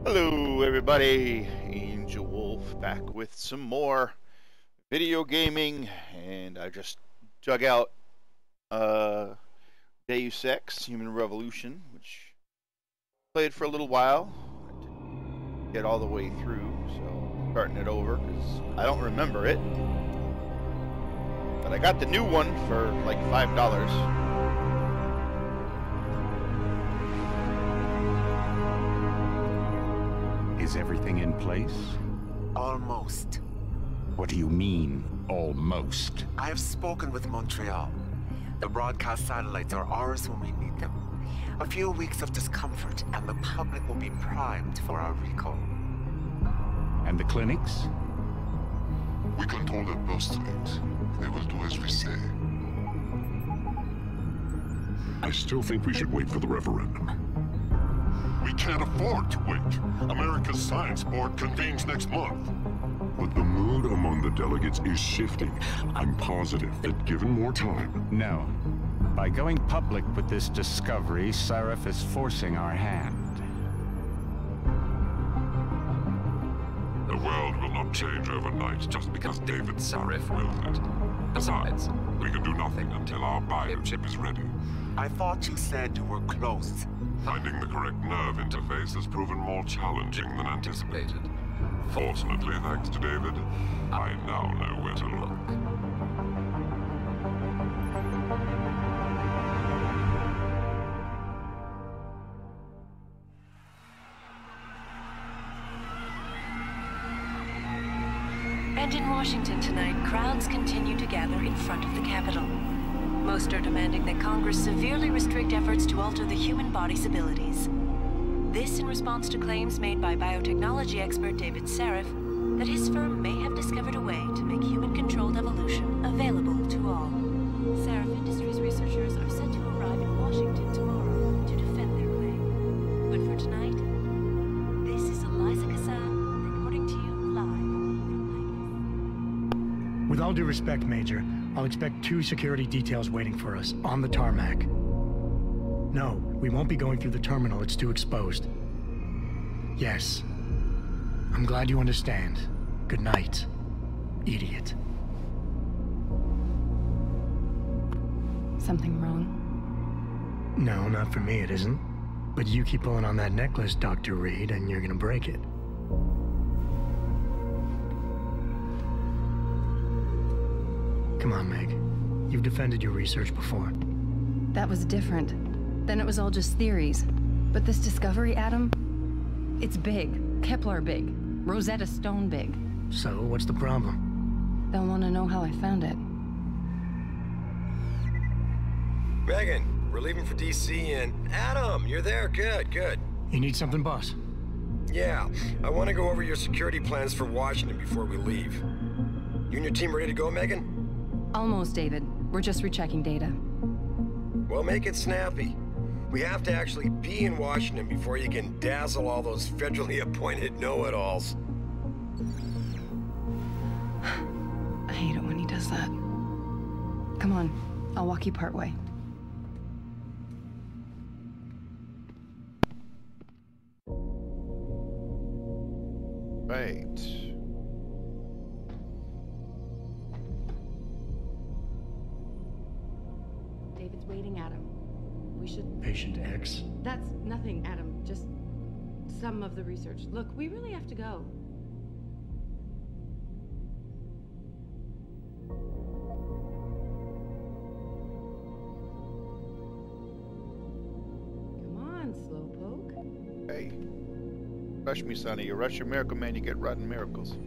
Hello everybody, Angel Wolf back with some more video gaming, and I just dug out Deus Ex Human Revolution, which played for a little while. I didn't get all the way through, so starting it over because I don't remember it. But I got the new one for like $5. Is everything in place? Almost. What do you mean, almost? I have spoken with Montreal. The broadcast satellites are ours when we need them. A few weeks of discomfort, and the public will be primed for our recall. And the clinics? We control their purse strings. They will do as we say. I still think we should wait for the referendum. We can't afford to wait. America's Science Board convenes next month. But the mood among the delegates is shifting. I'm positive that given more time... No. By going public with this discovery, Sarif is forcing our hand. The world will not change overnight just because David Sarif willed it. Besides, we can do nothing until our biochip is ready. I thought you said you were close. Finding the correct nerve interface has proven more challenging than anticipated. Fortunately, thanks to David, I now know where to look. And in Washington tonight, crowds continue to gather in front of the Capitol. Most are demanding that Congress severely restrict efforts to alter the human body's abilities. This in response to claims made by biotechnology expert David Sarif that his firm may have discovered a way to make human-controlled evolution available to all. Sarif Industries researchers are set to arrive in Washington tomorrow to defend their claim. But for tonight, this is Eliza Kassan reporting to you live from Vegas. With all due respect, Major, I'll expect 2 security details waiting for us on the tarmac. No, we won't be going through the terminal. It's too exposed. Yes. I'm glad you understand. Good night, idiot. Something wrong? No, not for me it isn't. But you keep pulling on that necklace, Dr. Reed, and you're gonna break it. Come on, Meg. You've defended your research before. That was different. Then it was all just theories. But this discovery, Adam, it's big. Kepler big. Rosetta Stone big. So, what's the problem? They'll want to know how I found it. Megan, we're leaving for DC and... Adam, you're there. Good, good. You need something, boss? Yeah, I want to go over your security plans for Washington before we leave. You and your team ready to go, Megan? Almost, David. We're just rechecking data. Well, make it snappy. We have to actually be in Washington before you can dazzle all those federally appointed know-it-alls. I hate it when he does that. Come on, I'll walk you part way. Right. David's waiting, Adam. We should... Patient X? That's nothing, Adam. Just some of the research. Look, we really have to go. Come on, Slowpoke. Hey. Rush me, Sonny. You rush your miracle man, you get rotten miracles.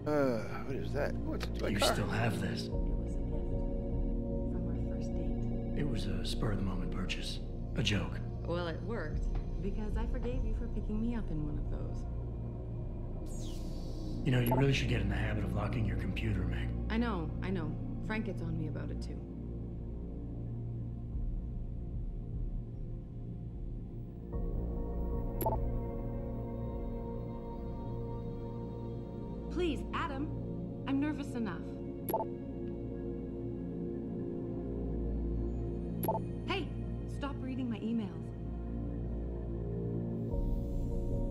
What is that? What's it like? You still have this. It was a gift from our first date. It was a spur-of-the-moment purchase. A joke. Well, it worked, because I forgave you for picking me up in one of those. You know, you really should get in the habit of locking your computer, Meg. I know. Frank gets on me about it, too. Please, Adam. I'm nervous enough. Hey, stop reading my emails.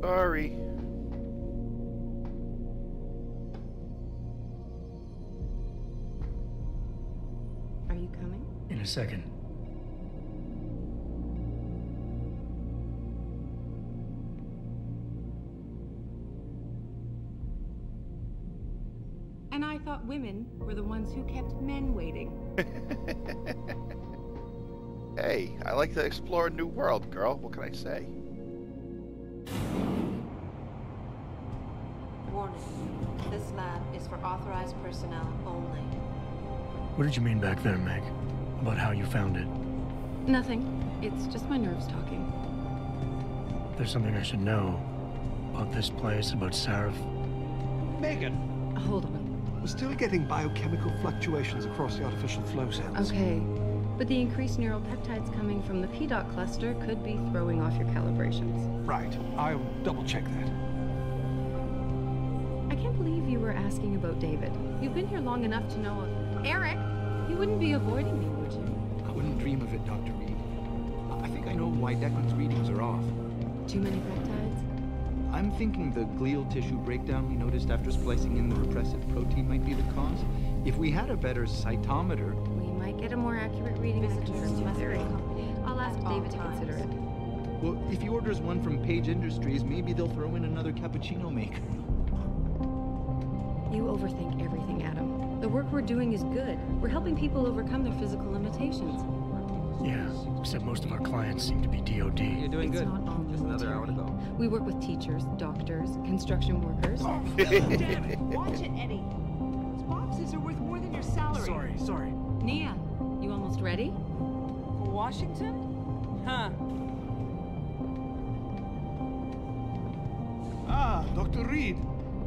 Sorry. Are you coming? In a second. And I thought women were the ones who kept men waiting. Hey, I like to explore a new world, girl. What can I say? Warning. This lab is for authorized personnel only. What did you mean back there, Meg? About how you found it? Nothing. It's just my nerves talking. There's something I should know about this place, about Sarif. Megan, Hold on. we're still getting biochemical fluctuations across the artificial flow cells. Okay. But the increased neural peptides coming from the PDOT cluster could be throwing off your calibrations. Right. I'll double check that. I can't believe you were asking about David. You've been here long enough to know... Eric! You wouldn't be avoiding me, would you? I wouldn't dream of it, Dr. Reed. I think I know why Declan's readings are off. Too many peptides? I'm thinking the glial tissue breakdown we noticed after splicing in the repressive protein might be the cause. If we had a better cytometer... We might get a more accurate reading that confirms your theory. I'll ask David to consider it. Well, if he orders one from Page Industries, maybe they'll throw in another cappuccino maker. You overthink everything, Adam. The work we're doing is good. We're helping people overcome their physical limitations. Yeah, except most of our clients seem to be DOD. You're doing It's good. not all Just another hour to military. go. We work with teachers, doctors, construction workers. Damn it! Watch it, Eddie. Those boxes are worth more than your salary. Sorry. Nia, you almost ready? For Washington? Huh. Ah, Dr. Reed.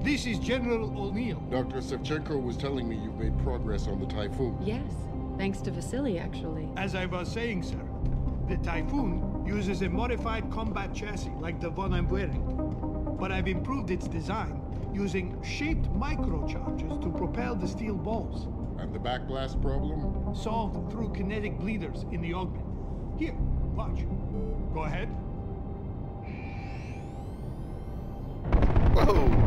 This is General O'Neill. Dr. Sevchenko was telling me you've made progress on the Typhoon. Yes, thanks to Vasily, actually. As I was saying, sir, the Typhoon uses a modified combat chassis like the one I'm wearing. But I've improved its design using shaped microcharges to propel the steel balls. And the backblast problem? Solved through kinetic bleeders in the augment. Here, watch. Go ahead. Whoa!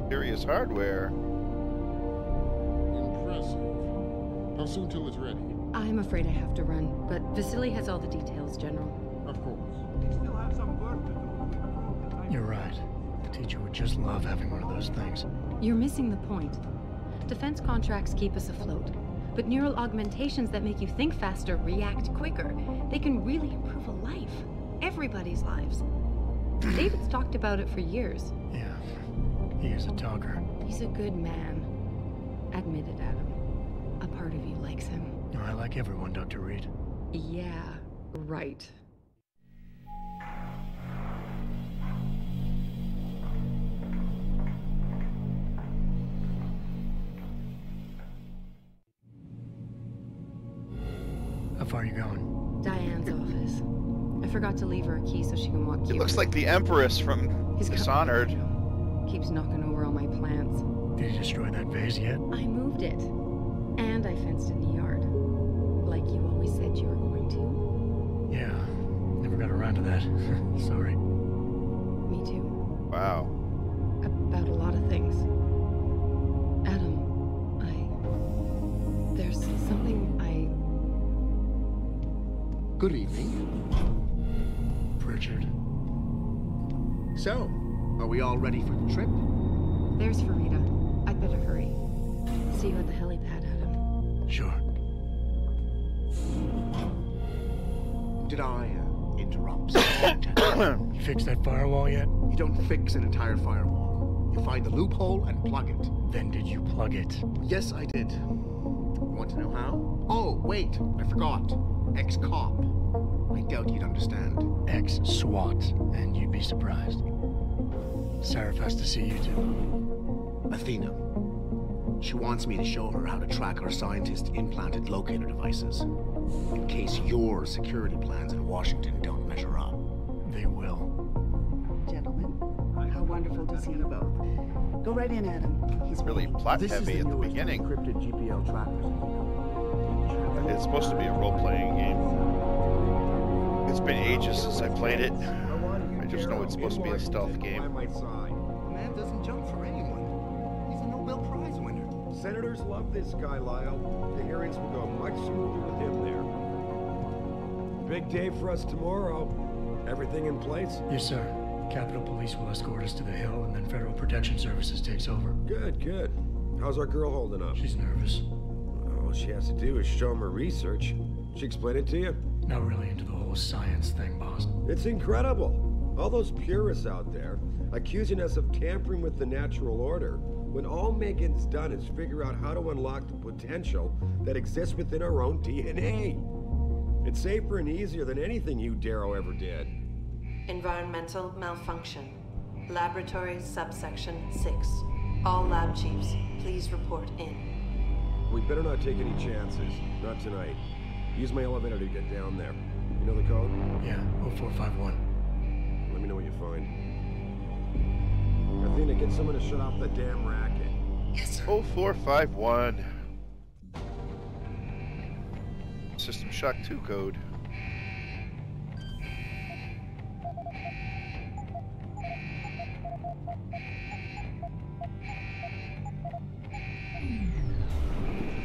Serious hardware. Impressive. How soon till it's ready? I'm afraid I have to run, but Vasily has all the details, General. Of course. We still have some work to do to improve the Typhoon. You're right. The teacher would just love having one of those things. You're missing the point. Defense contracts keep us afloat, but neural augmentations that make you think faster, react quicker, they can really improve a life. Everybody's lives. David's talked about it for years. Yeah, he is a talker. He's a good man. Admit it, Adam. A part of you likes him. I like everyone, Dr. Reed. Yeah, right. How far are you going? Diane's office. I forgot to leave her a key so she can walk you. It looks like the Empress from He's Dishonored. Keeps knocking over all my plants. Did you destroy that vase yet? I moved it. And I fenced in the yard. Like you always said you were going to. Yeah, never got around to that. Sorry. Me too. Wow. About a lot of things. Adam, there's something Good evening. Pritchard. So, are we all ready for the trip? There's Farida. I'd better hurry. See you at the helipad, Adam. Sure. Did I interrupt? You fixed that firewall yet? You don't fix an entire firewall. You find the loophole and plug it. Then did you plug it? Yes, I did. Want to know how? Oh, wait, I forgot. Ex-cop. I doubt you'd understand. Ex-SWAT, and you'd be surprised. Sarif has to see you too. Athena. She wants me to show her how to track our scientist-implanted locator devices. In case your security plans in Washington don't measure up. They will. Gentlemen, how wonderful to see you both. Go right in, Adam. He's Really plot This is heavy the at the newest beginning. encrypted GPL trackers. It's supposed to be a role-playing game. It's been ages since I played it. I just know it's supposed to be a stealth game. The man doesn't jump for anyone. He's a Nobel Prize winner. Senators love this guy, Lyle. The hearings will go much smoother with him there. Big day for us tomorrow. Everything in place? Yes, sir. Capitol Police will escort us to the Hill, and then Federal Protection Services takes over. Good, good. How's our girl holding up? She's nervous. All she has to do is show him her research. She explain it to you? Not really into the whole science thing, boss. It's incredible. All those purists out there accusing us of tampering with the natural order, when all Megan's done is figure out how to unlock the potential that exists within our own DNA. It's safer and easier than anything you, Darrow, ever did. Environmental malfunction. Laboratory subsection 6. All lab chiefs, please report in. We better not take any chances. Not tonight. Use my elevator to get down there. You know the code? Yeah, 0451. Let me know what you find. Athena, get someone to shut off the damn racket. Yes, sir. 0451. System Shock 2 code.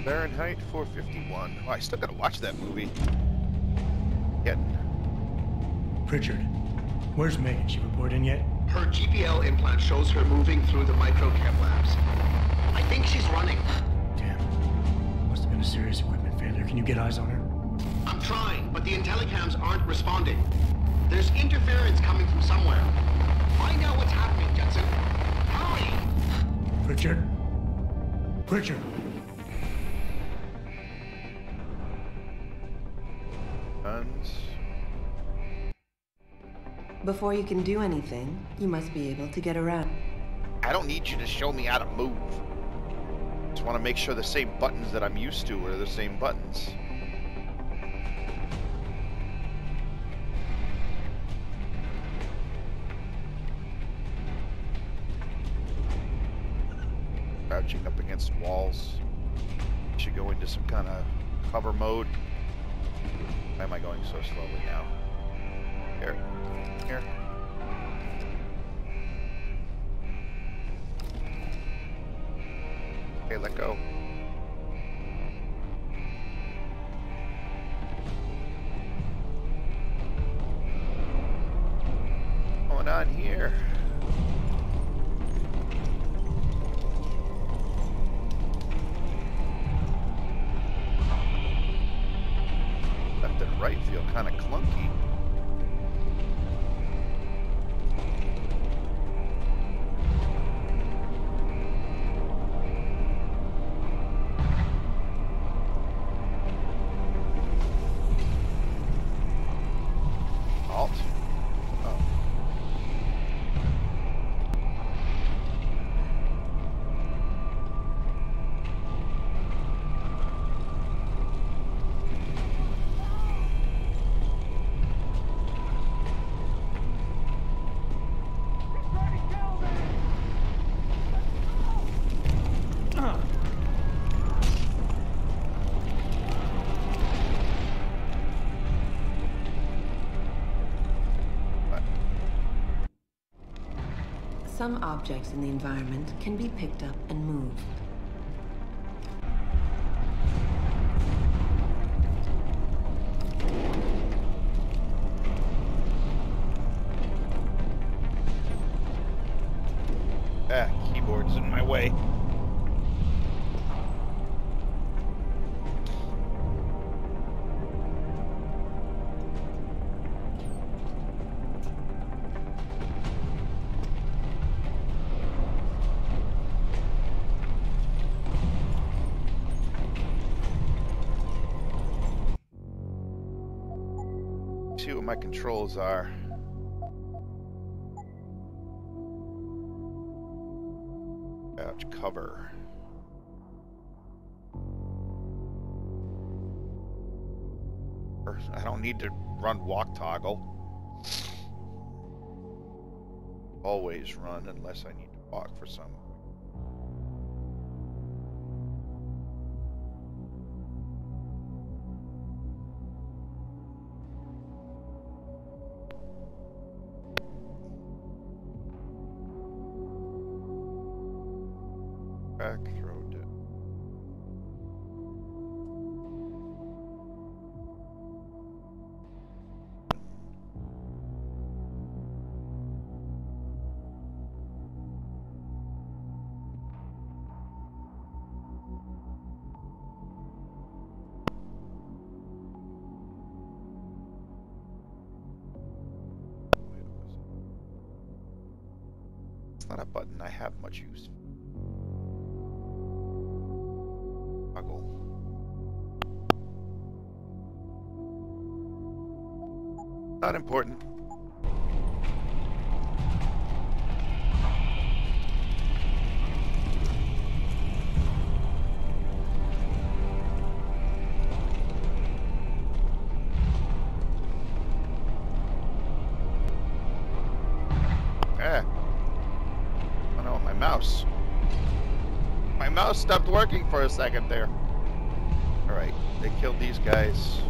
Fahrenheit 451. Oh, I still gotta watch that movie. Pritchard, where's Megan? She report in yet? Her GPL implant shows her moving through the microchem labs. I think she's running. Damn. Must have been a serious equipment failure. Can you get eyes on her? I'm trying, but the intellicams aren't responding. There's interference coming from somewhere. Find out what's happening, Jetson. Hurry! Pritchard? Pritchard! Guns. Before you can do anything, you must be able to get around. I don't need you to show me how to move. Just want to make sure the same buttons that I'm used to are the same buttons. Crouching up against walls. Should go into some kind of cover mode. Why am I going so slowly now? Here. Here. Okay, let go. What's going on here? Left and right feel kind of clunky. Alt. Oh. Some objects in the environment can be picked up and moved. Keyboard's in my way. See what my controls are. Couch cover. I don't need to run walk toggle. Always run unless I need to walk for some. back, throw it down. It's not a button I have much use. Toggle. Not important. My mouse stopped working for a second there. Alright, they killed these guys.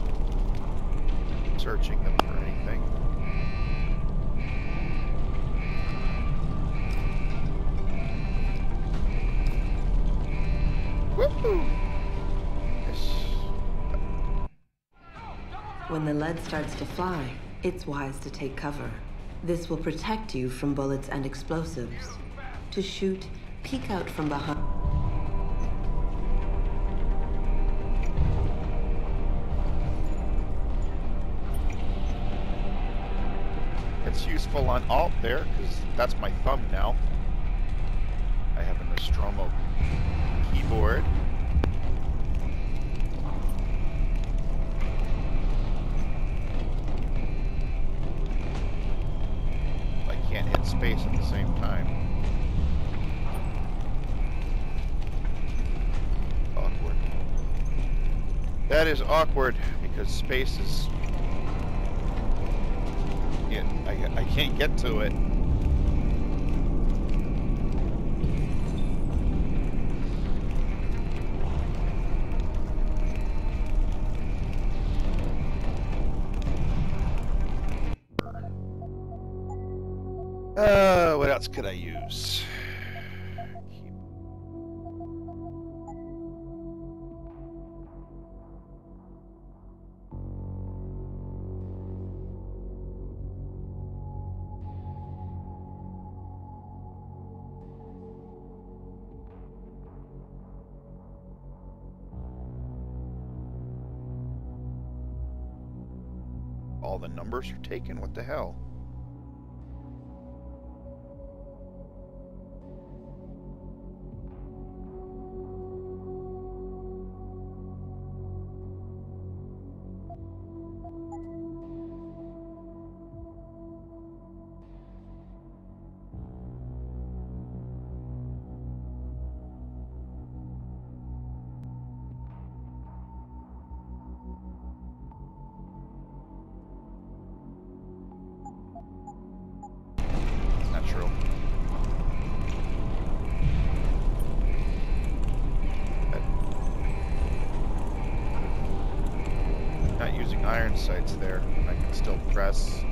Searching them for anything. Woohoo! Yes. When the lead starts to fly, it's wise to take cover. This will protect you from bullets and explosives. To shoot, peek out from behind. It's useful on Alt there, because that's my thumb now. I have a Nostromo keyboard. I can't hit space at the same time. Awkward. That is awkward, because space is... I can't get to it. What else could I use? All the numbers are taken. What the hell? Iron sights there. I can still press.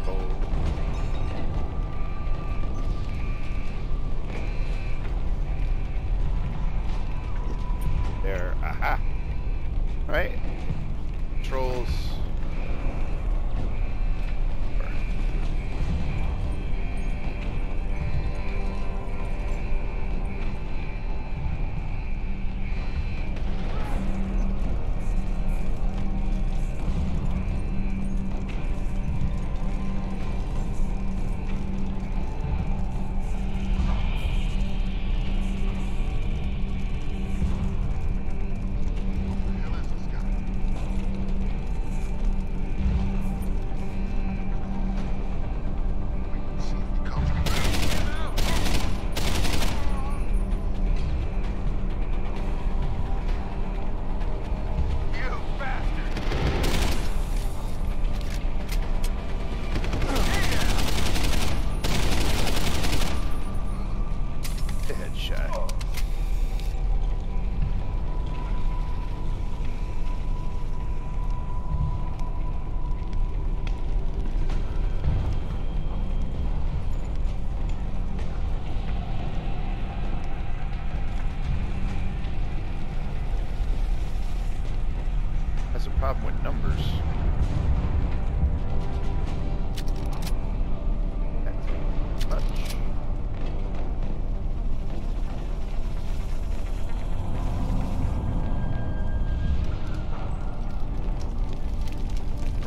Hold. There. Aha. Right. Controls. orders. That's much.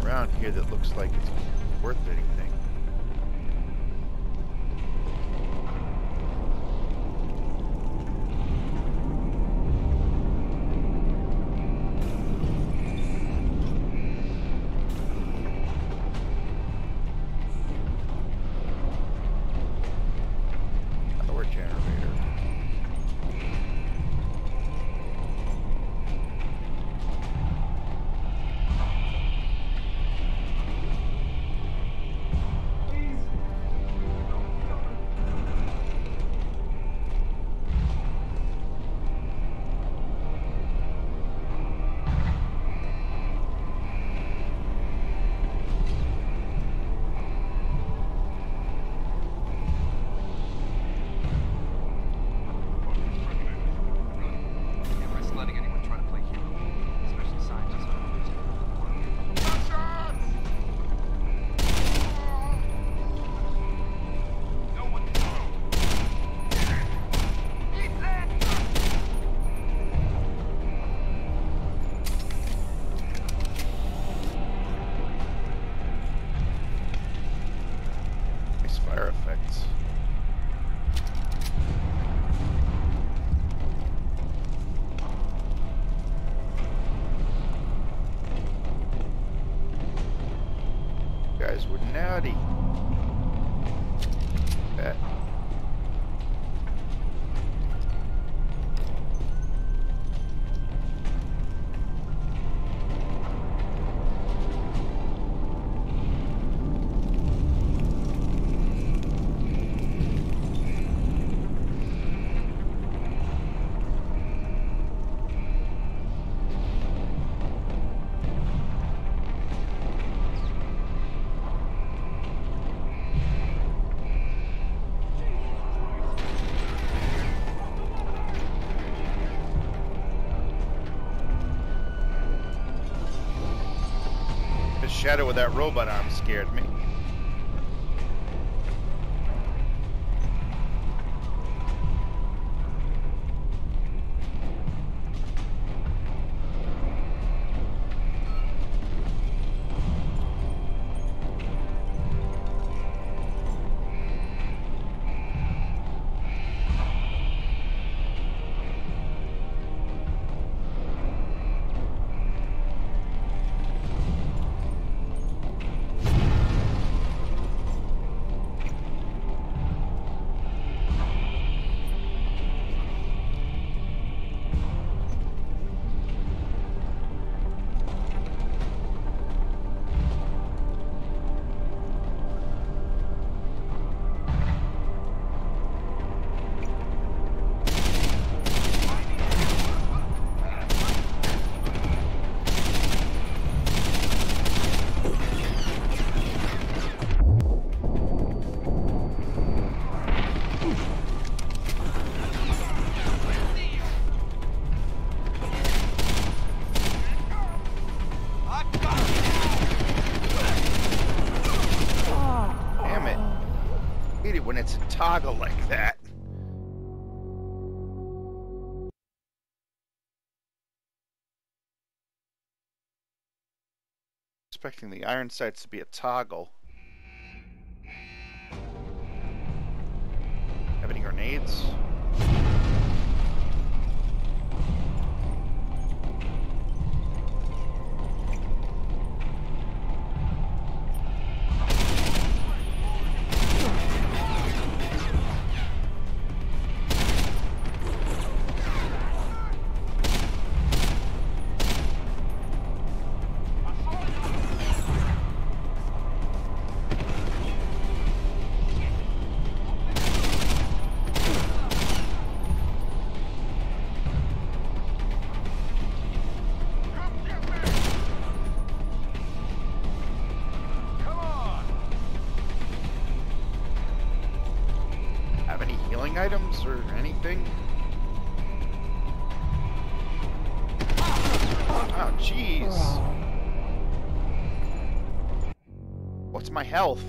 Around here that looks like it's worth anything. Guys were naughty. That. Shadow with that robot arm scared me. When it's a toggle like that. Expecting the iron sights to be a toggle. Have any grenades? Items or anything? Oh, jeez. What's my health?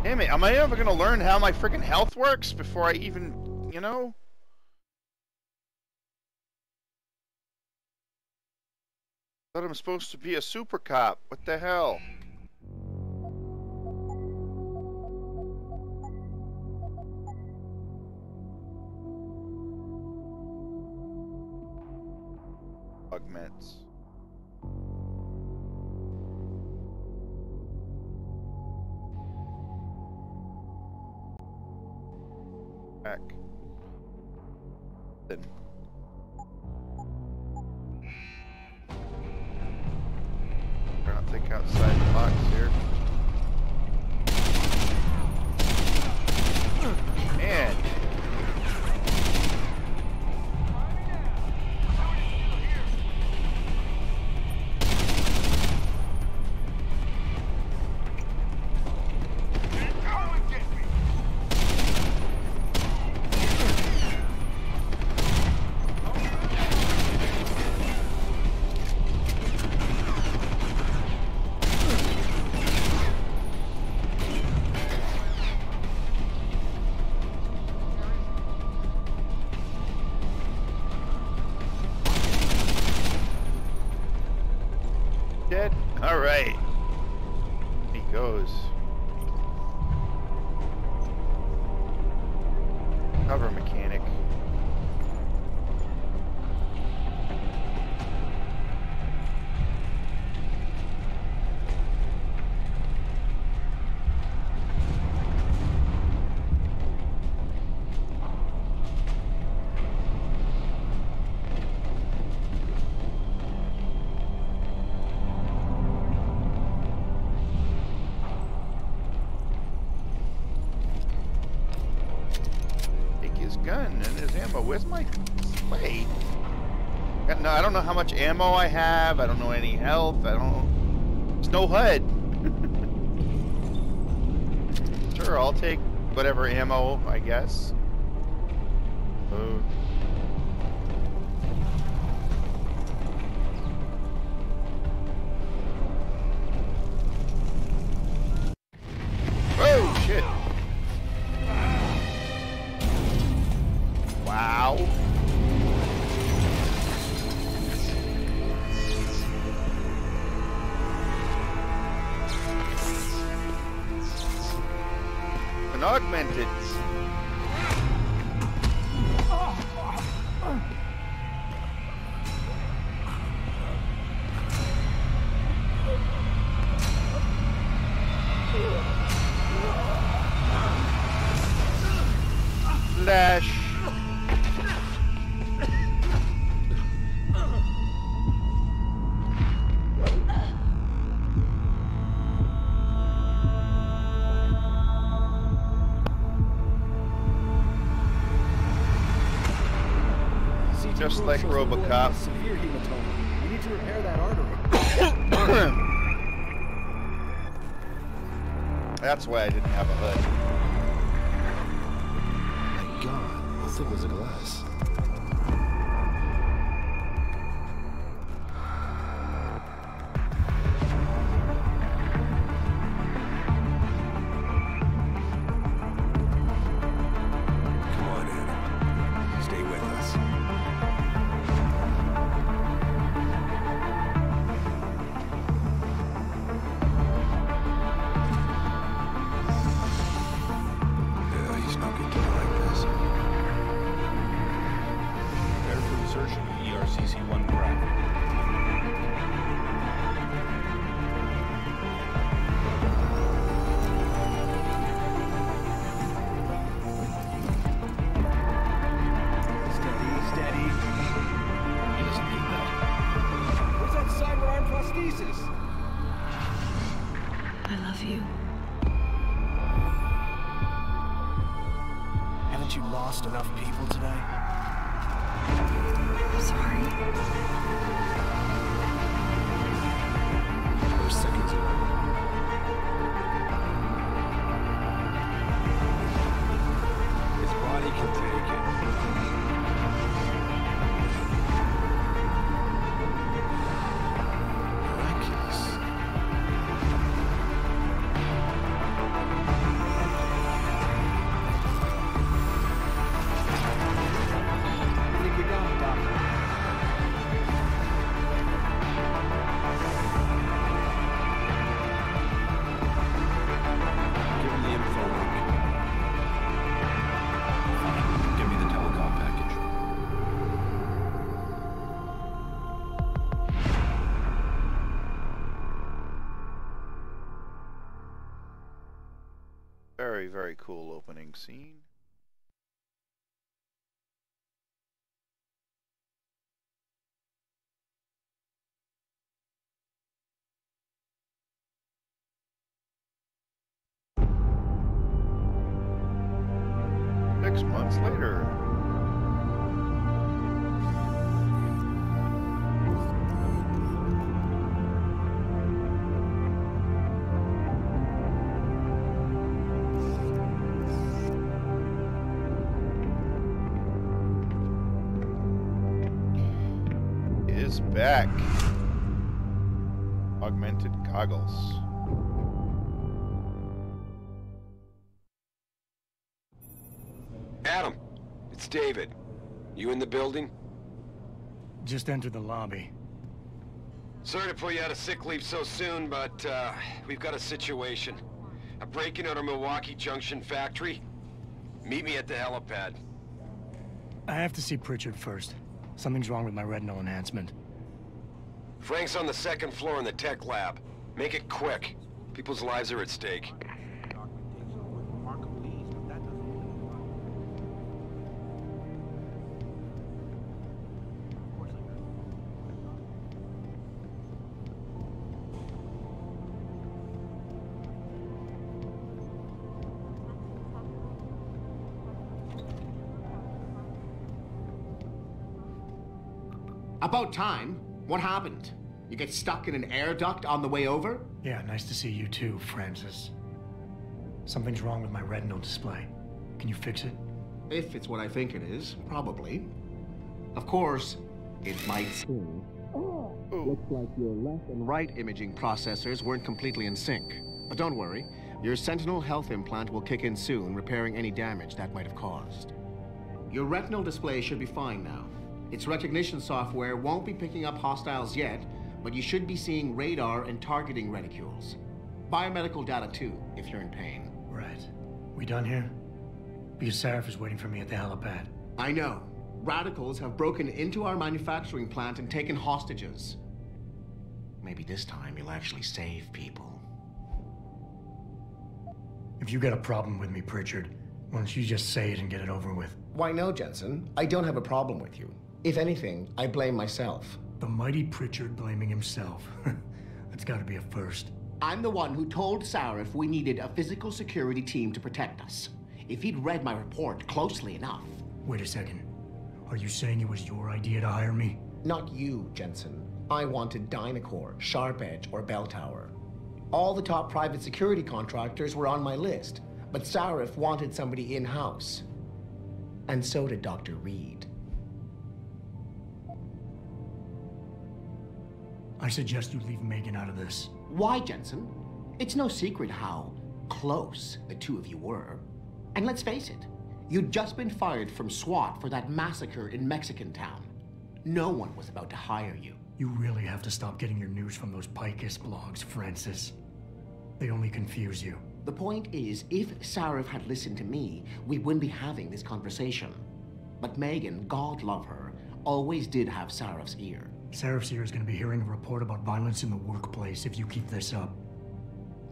Damn it, am I ever gonna learn how my freaking health works before I even, you know? Thought I'm supposed to be a super cop. What the hell? Augments. Back. Then. Trying to think outside the box here. Man. Dead? Alright. He goes. Cover mechanic. Gun and his ammo. Where's my slate? No, I don't know how much ammo I have. I don't know any health. I don't. There's no HUD. Sure, I'll take whatever ammo, I guess. Oh. Oh shit. Wow. An augmented. Flash. Just like RoboCop. Severe hematoma. We need to repair that artery. That's why I didn't have a HUD. My God, how thick was the glass? Come on, Adam. Stay with us. I love you. Haven't you lost enough people today? I'm sorry. There's seconds away. His body can take it. Miraculous. I think we got it, Doctor. Give him the info link. Fine. Give me the telecom package. Very, very cool opening scene. Six months later. Is back. Augmented goggles. Adam, it's David. You in the building? Just entered the lobby. Sorry to pull you out of sick leave so soon, but we've got a situation. A break-in at our Milwaukee Junction factory. Meet me at the helipad. I have to see Pritchard first. Something's wrong with my retinal enhancement. Frank's on the second floor in the tech lab. Make it quick. People's lives are at stake. About time. What happened? You get stuck in an air duct on the way over? Yeah, nice to see you too, Francis. Something's wrong with my retinal display. Can you fix it? If it's what I think it is, probably. Of course, it might seem. Looks like your left and right imaging processors weren't completely in sync. But don't worry, your Sentinel health implant will kick in soon, repairing any damage that might have caused. Your retinal display should be fine now. Its recognition software won't be picking up hostiles yet, but you should be seeing radar and targeting reticules. Biomedical data too, if you're in pain. Right. We done here? Because Sarif is waiting for me at the helipad. I know. Radicals have broken into our manufacturing plant and taken hostages. Maybe this time you'll actually save people. If you got a problem with me, Pritchard, why don't you just say it and get it over with? Why no, Jensen? I don't have a problem with you. If anything, I blame myself. The mighty Pritchard blaming himself. That's gotta be a first. I'm the one who told Sarif we needed a physical security team to protect us. If he'd read my report closely enough... Wait a second. Are you saying it was your idea to hire me? Not you, Jensen. I wanted Dynacore, Sharp Edge, or Bell Tower. All the top private security contractors were on my list, but Sarif wanted somebody in-house. And so did Dr. Reed. I suggest you leave Megan out of this. Why, Jensen? It's no secret how close the two of you were. And let's face it, you'd just been fired from SWAT for that massacre in Mexican town. No one was about to hire you. You really have to stop getting your news from those Picus blogs, Francis. They only confuse you. The point is, if Sarif had listened to me, we wouldn't be having this conversation. But Megan, God love her, always did have Sarif's ear. Sarif's ear is going to be hearing a report about violence in the workplace if you keep this up.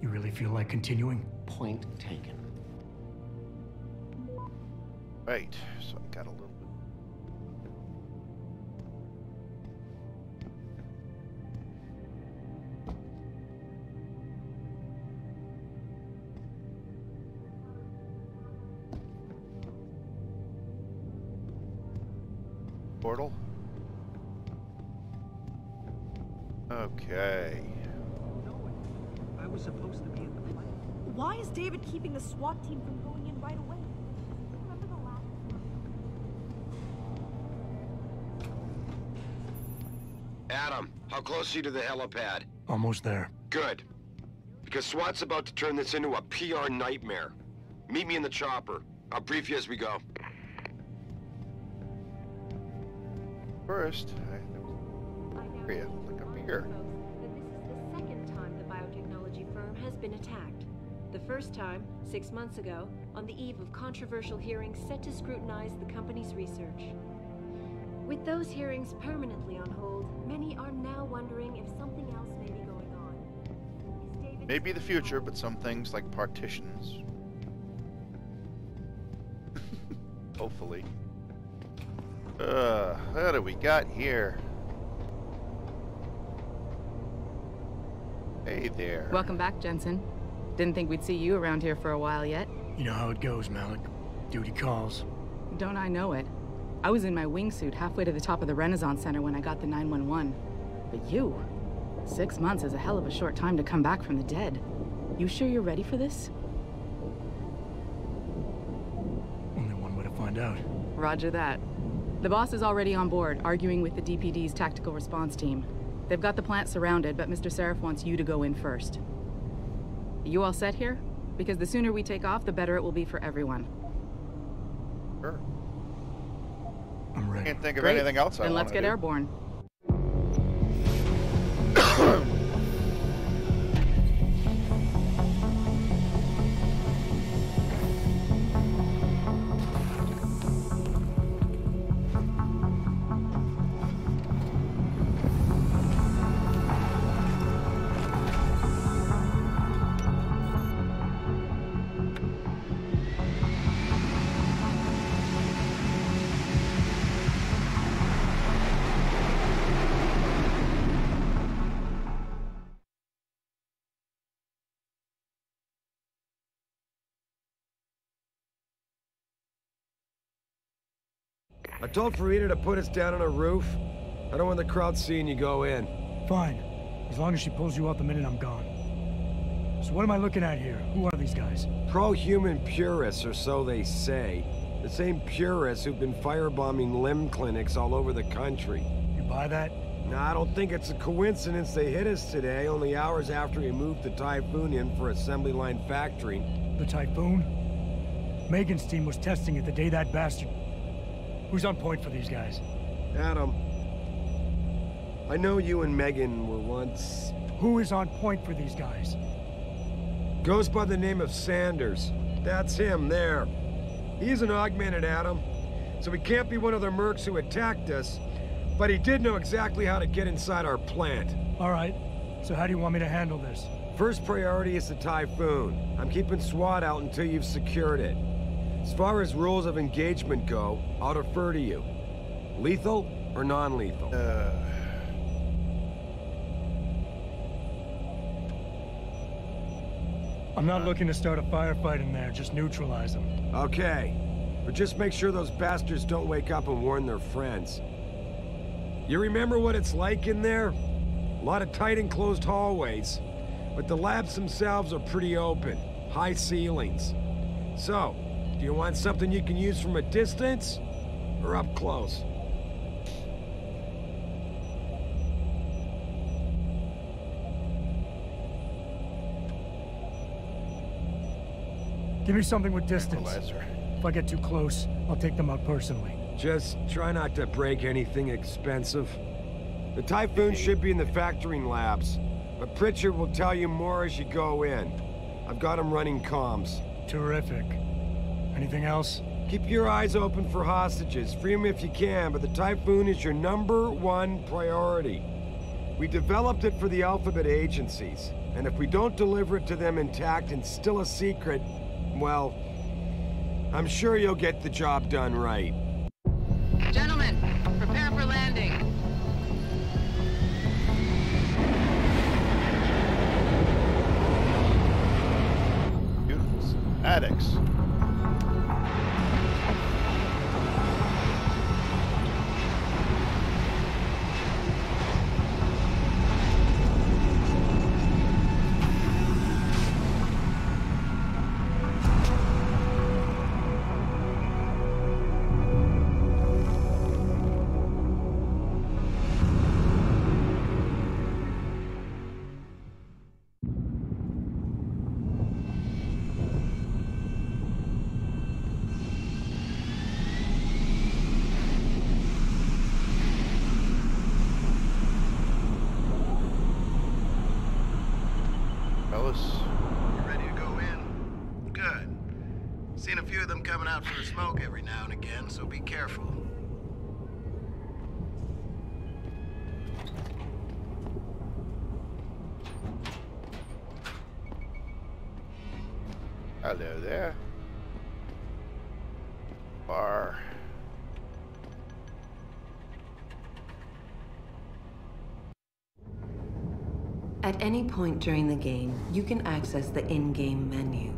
You really feel like continuing? Point taken. Right, so I got a little bit. portal. Okay. I was supposed to be in the plane. Why is David keeping the SWAT team from going in right away? Remember the last Adam, how close are you to the helipad? Almost there. Good. Because SWAT's about to turn this into a PR nightmare. Meet me in the chopper. I'll brief you as we go. First, area like up here. That this is the second time the biotechnology firm has been attacked. The first time, 6 months ago, on the eve of controversial hearings set to scrutinize the company's research. With those hearings permanently on hold, many are now wondering if something else may be going on. Maybe the future, but some things like partitions. Hopefully. What do we got here? Hey there. Welcome back, Jensen. Didn't think we'd see you around here for a while yet. You know how it goes, Malik. Duty calls. Don't I know it? I was in my wingsuit halfway to the top of the Renaissance Center when I got the 911. But you? 6 months is a hell of a short time to come back from the dead. You sure you're ready for this? Only one way to find out. Roger that. The boss is already on board, arguing with the DPD's tactical response team. They've got the plant surrounded, but Mr. Sarif wants you to go in first. You all set here? Because the sooner we take off, the better it will be for everyone. Sure. I'm ready. Can't think of Great. anything else I Then want let's to get do. airborne. I told Farida to put us down on a roof. I don't want the crowd seeing you go in. Fine. As long as she pulls you out the minute I'm gone. So what am I looking at here? Who are these guys? Pro-human purists, or so they say. The same purists who've been firebombing limb clinics all over the country. You buy that? Nah, I don't think it's a coincidence they hit us today, only hours after we moved the Typhoon in for assembly line factory. The Typhoon? Megan's team was testing it the day that bastard... Who's on point for these guys? Adam. I know you and Megan were once... Who is on point for these guys? Goes by the name of Sanders. That's him, there. He's an augmented Adam, so he can't be one of the mercs who attacked us, but he did know exactly how to get inside our plant. All right. So how do you want me to handle this? First priority is the Typhoon. I'm keeping SWAT out until you've secured it. As far as rules of engagement go, I'll defer to you. Lethal or non-lethal? I'm not looking to start a firefight in there, just neutralize them. Okay, but just make sure those bastards don't wake up and warn their friends. You remember what it's like in there? A lot of tight enclosed hallways, but the labs themselves are pretty open, high ceilings. So, do you want something you can use from a distance, or up close? Give me something with distance. If I get too close, I'll take them out personally. Just try not to break anything expensive. The Typhoon should be in the factoring labs, but Pritchard will tell you more as you go in. I've got him running comms. Terrific. Anything else? Keep your eyes open for hostages. Free them if you can, but the Typhoon is your #1 priority. We developed it for the Alphabet agencies, and if we don't deliver it to them intact and still a secret, well, I'm sure you'll get the job done right. Gentlemen, prepare for landing. Beautiful addicts. fellas. You ready to go in? Good. Seen a few of them coming out for a smoke every now and again, so be careful. Hello there. Bar. At any point during the game, you can access the in-game menu.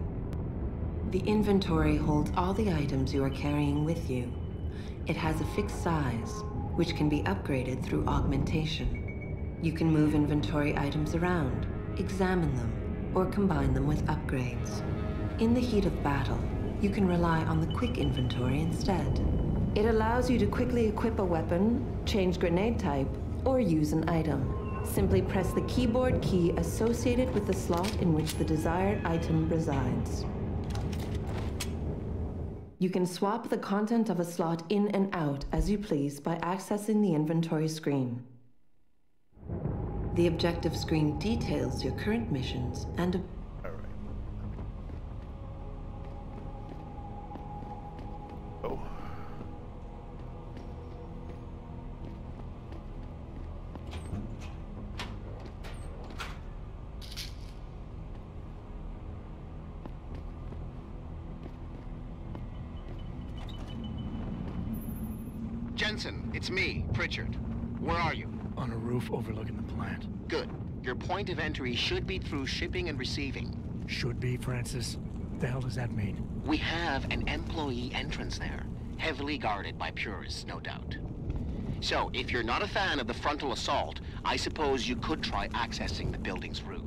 The inventory holds all the items you are carrying with you. It has a fixed size, which can be upgraded through augmentation. You can move inventory items around, examine them, or combine them with upgrades. In the heat of battle, you can rely on the quick inventory instead. It allows you to quickly equip a weapon, change grenade type, or use an item. Simply press the keyboard key associated with the slot in which the desired item resides. You can swap the content of a slot in and out as you please by accessing the inventory screen. The objective screen details your current missions and... Oh. Jensen, it's me, Pritchard. Where are you? On a roof overlooking the plant. Good. Your point of entry should be through shipping and receiving. Should be, Francis. The hell does that mean? We have an employee entrance there, heavily guarded by purists, no doubt. So, if you're not a fan of the frontal assault, I suppose you could try accessing the building's roof.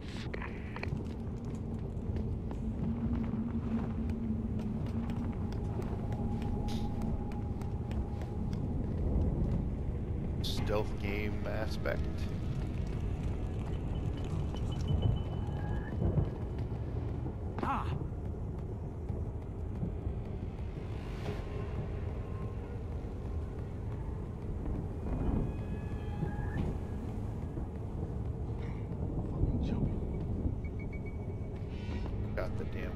Stealth game aspect. Ah! Got the damn.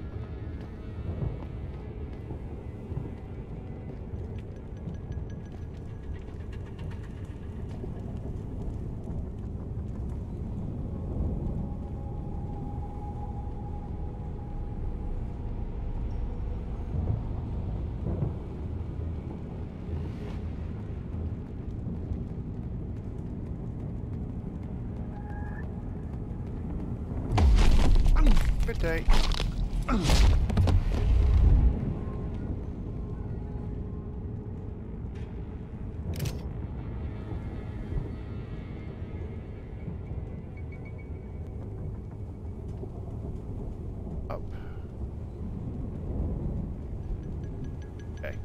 Good day. Up. Okay.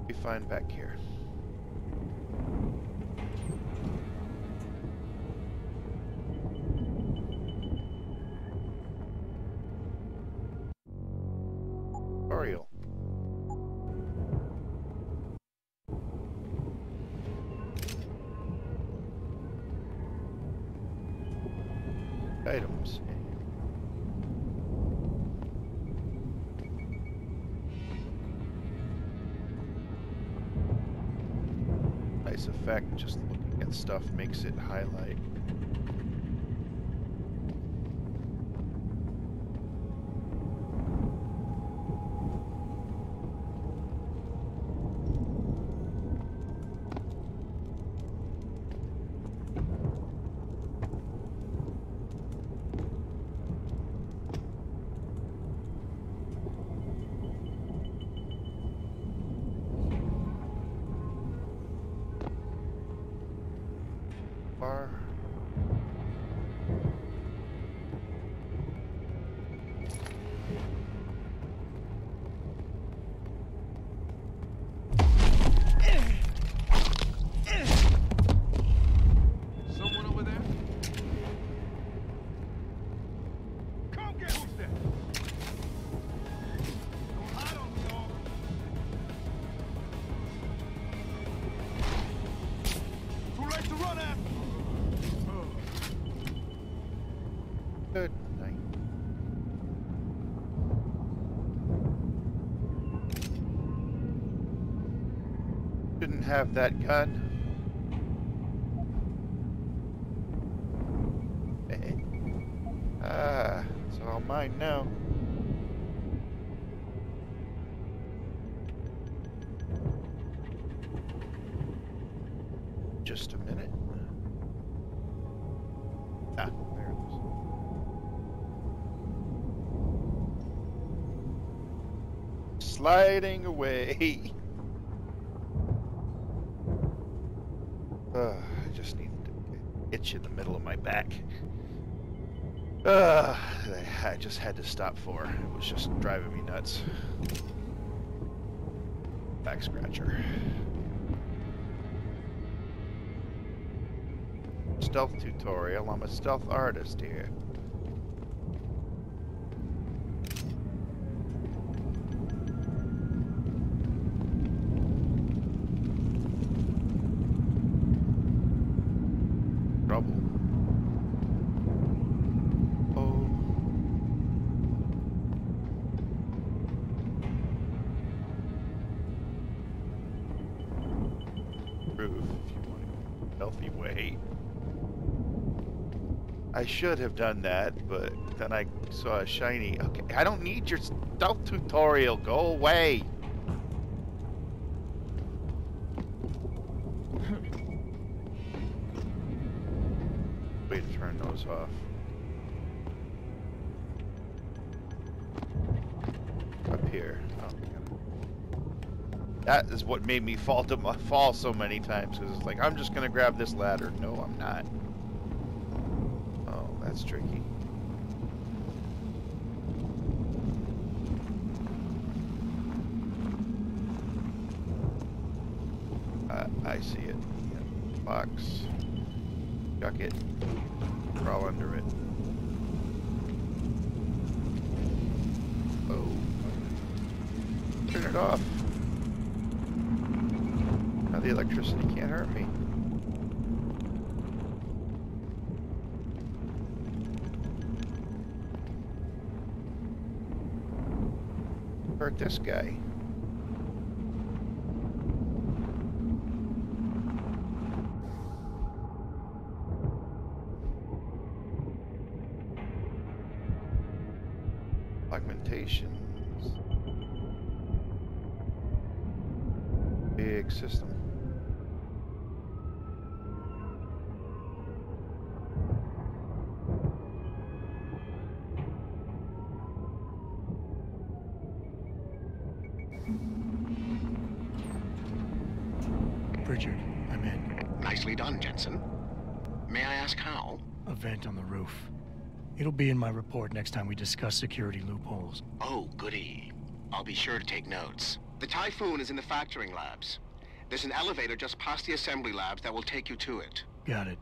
We find back here. Oriole. Items. Nice effect, just looking at stuff makes it highlight. Bar. shouldn't have that gun. It's all mine now. Just a minute. Ah, there it is. Sliding away. I just need to itch in the middle of my back. I just had to stop for. It was just driving me nuts. Back scratcher. Stealth tutorial. I'm a stealth artist here. Trouble. Healthy way. I should have done that, but then I saw a shiny. Okay, I don't need your stealth tutorial. Go away. Way to turn those off. Up here. Oh, that is what made me fall so many times, because it's like, I'm just going to grab this ladder. No, I'm not. Oh, that's tricky. I see it. Yeah. Box. Chuck it. Crawl under it. Oh. Turn it off. The electricity can't hurt me. Hurt this guy. Augmentations. Big system. Richard, I'm in. Nicely done, Jensen. May I ask how? A vent on the roof. It'll be in my report next time we discuss security loopholes. Oh, goody. I'll be sure to take notes. The Typhoon is in the factoring labs. There's an elevator just past the assembly labs that will take you to it. Got it.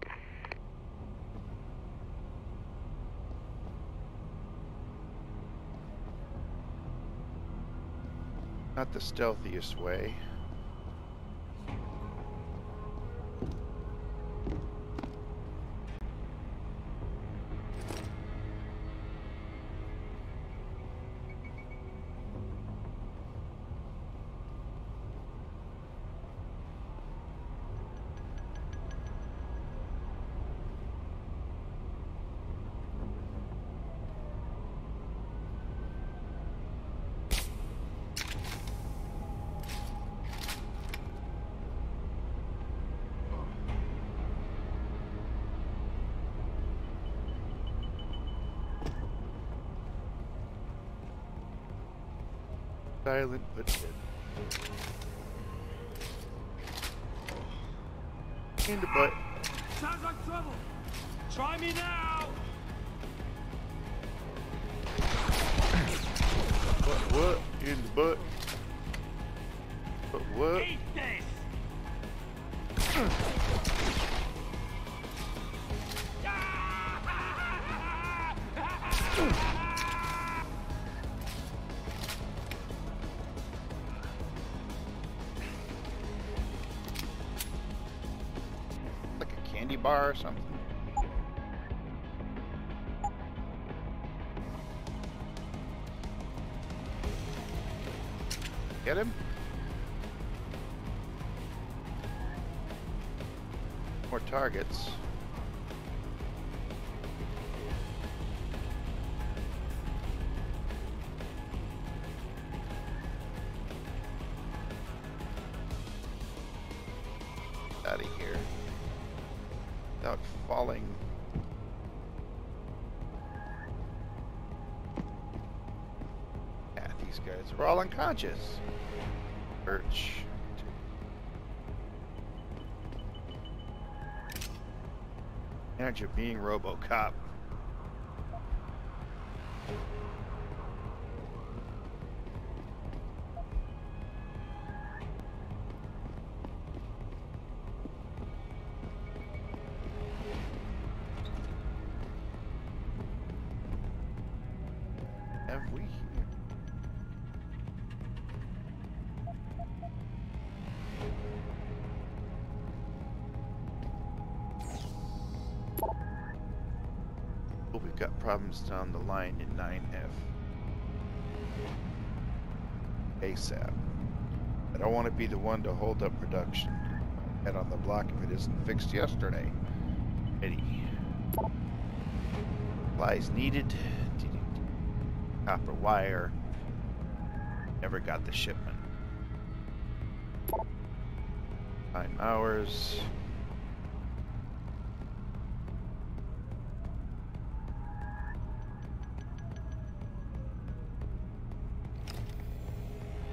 Not the stealthiest way. Silent but dead. In the butt. Sounds like trouble. Try me now. What? In the butt. But what? Eat this. Bar or something. Get him? More targets. Out of here. Without falling. Yeah, these guys are all unconscious. Birch. Advantage of being RoboCop. Have we here? Oh, we've got problems down the line in 9F. ASAP. I don't want to be the one to hold up production. Head on the block if it isn't fixed yesterday. Eddie. Supplies needed. Copper wire. Never got the shipment. Time hours.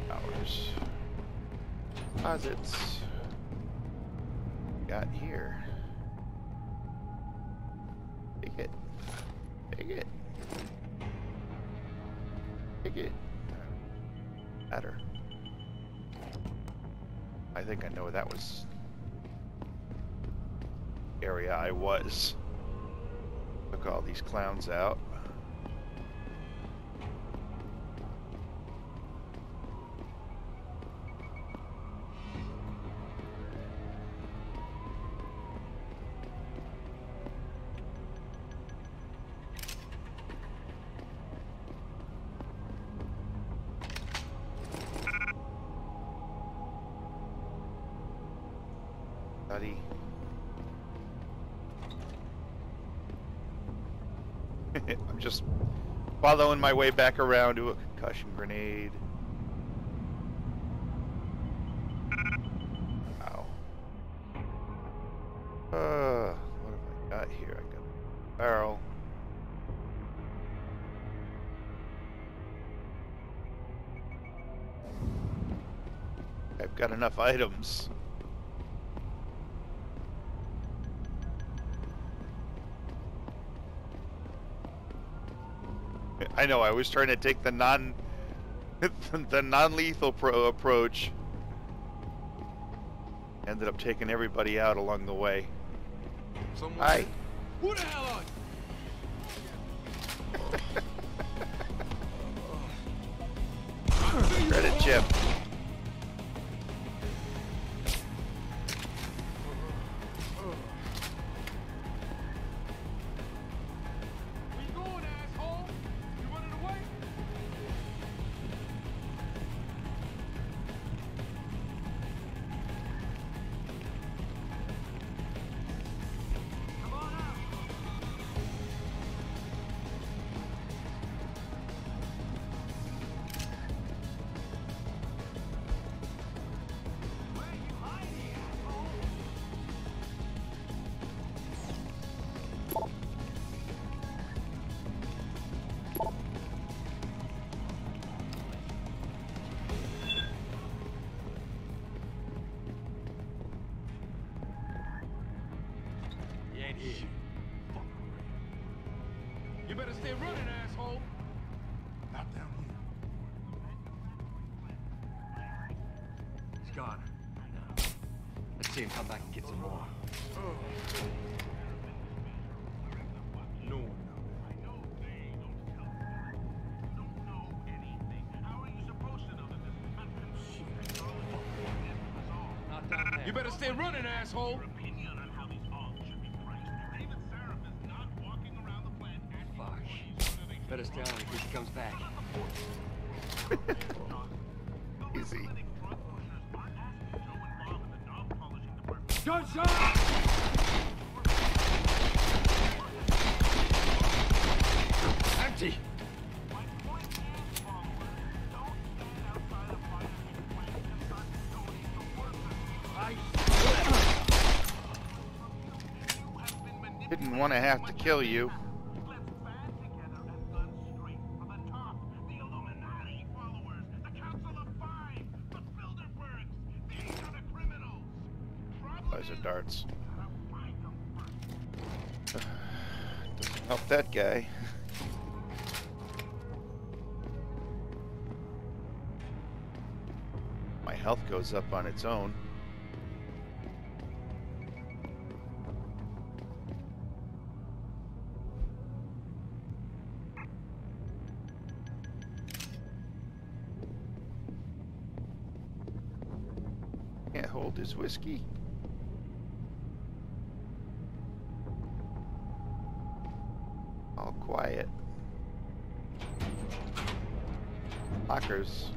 Hours. Deposits. Got here. Take it. Take it. Take it. Matter. I think I know where that was. Area I was. Took all these clowns out. I'm just following my way back around to a concussion grenade. Wow. What have I got here? I got a barrel. I've got enough items. I know, I was trying to take the non-lethal approach. Ended up taking everybody out along the way. Hi. Who the hell are you? Credit chip. You better stay running, asshole. Not down here. He's gone. Let's see him come back and get some more. No. You better stay running, asshole. Better stay on in case he comes back. Easy. Gunshot! Didn't want to have to kill you. Those are darts. Doesn't help that guy. My health goes up on its own. Can't hold his whiskey. All quiet. Lockers.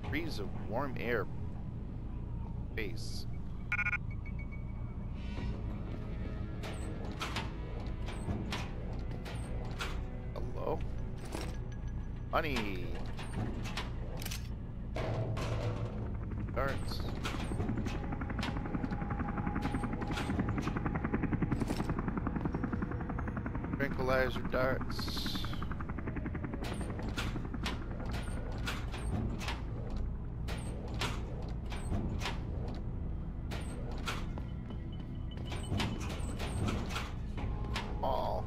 Breeze of warm air. Face. Hello? Money. Darts. Tranquilizer darts. All.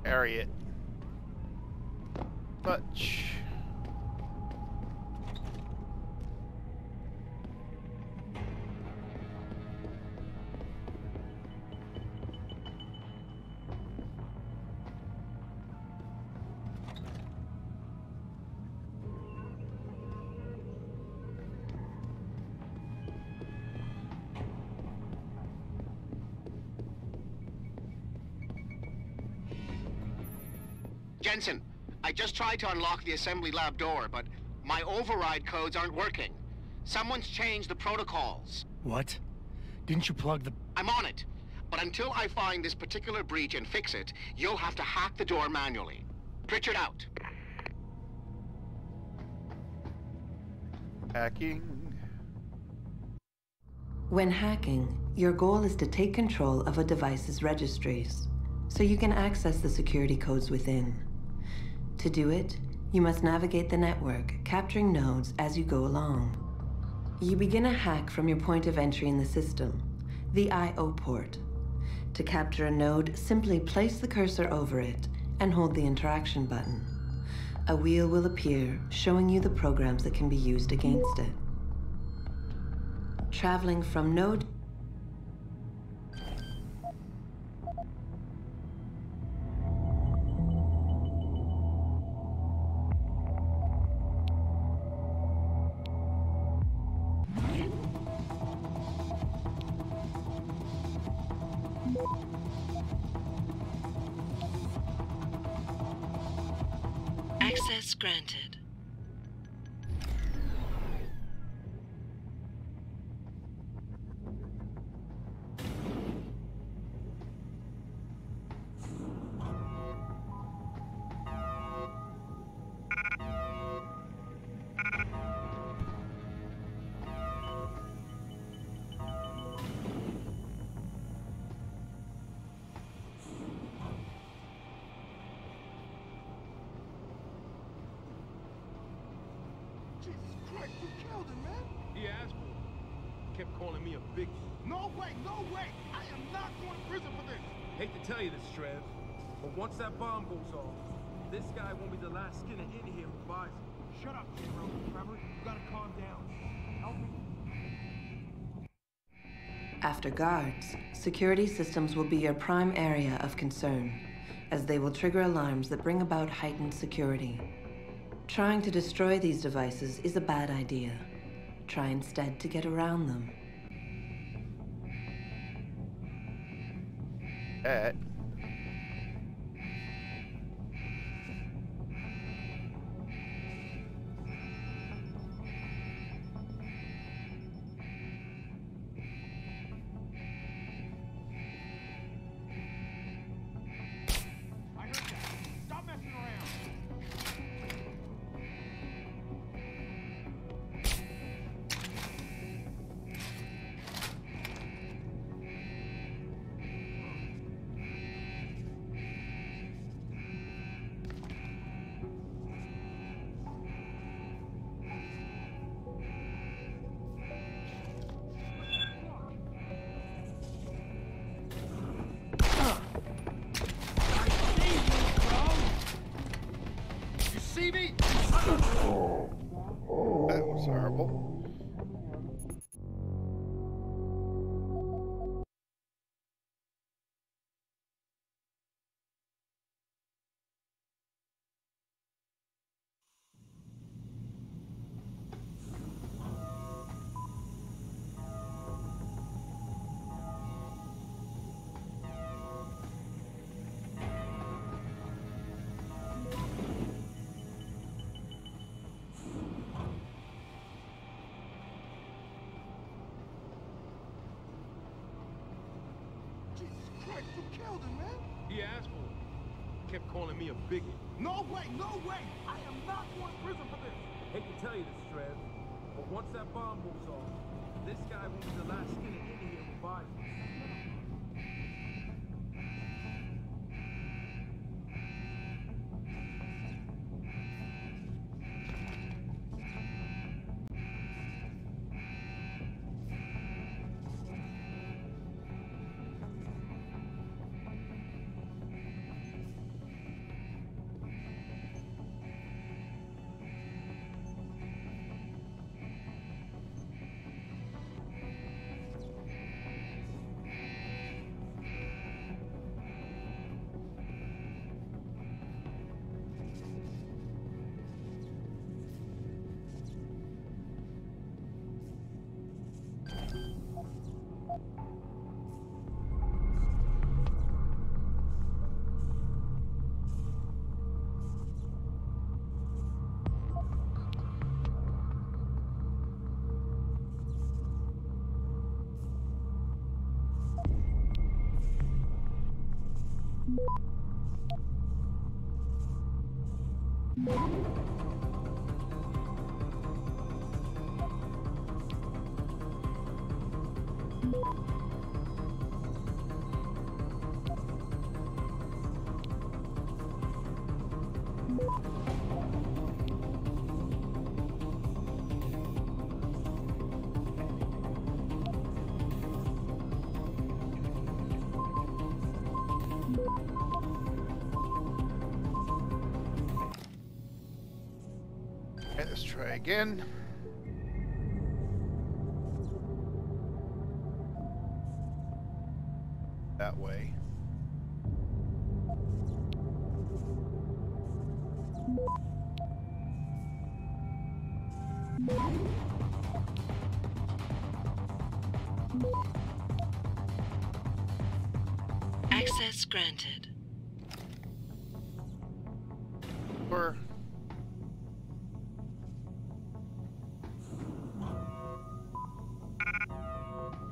Harriet. Much. Jensen, I just tried to unlock the assembly lab door, but my override codes aren't working. Someone's changed the protocols. What? Didn't you plug the... I'm on it. But until I find this particular breach and fix it, you'll have to hack the door manually. Pritchard out. Hacking. When hacking, your goal is to take control of a device's registries, so you can access the security codes within. To do it, you must navigate the network, capturing nodes as you go along. You begin a hack from your point of entry in the system, the I/O port. To capture a node, simply place the cursor over it and hold the interaction button. A wheel will appear, showing you the programs that can be used against it. Traveling from node access granted. You killed him, man. He asked for it. Kept calling me a big... No way, no way. I am not going to prison for this. Hate to tell you this, Trev, but once that bomb goes off, this guy won't be the last skinner in here who buys it. Shut up, Trevor. You gotta calm down. Help me. After guards, security systems will be your prime area of concern, as they will trigger alarms that bring about heightened security. Trying to destroy these devices is a bad idea. Try instead to get around them. See me? That was horrible. Who killed him, man? He asked for it. Kept calling me a bigot. No way, no way! I am not going to prison for this! Hate to tell you this, Trev, but once that bomb goes off, this guy will be the last skin in here who buys it. Okay, let's try again. That way. Access granted. Or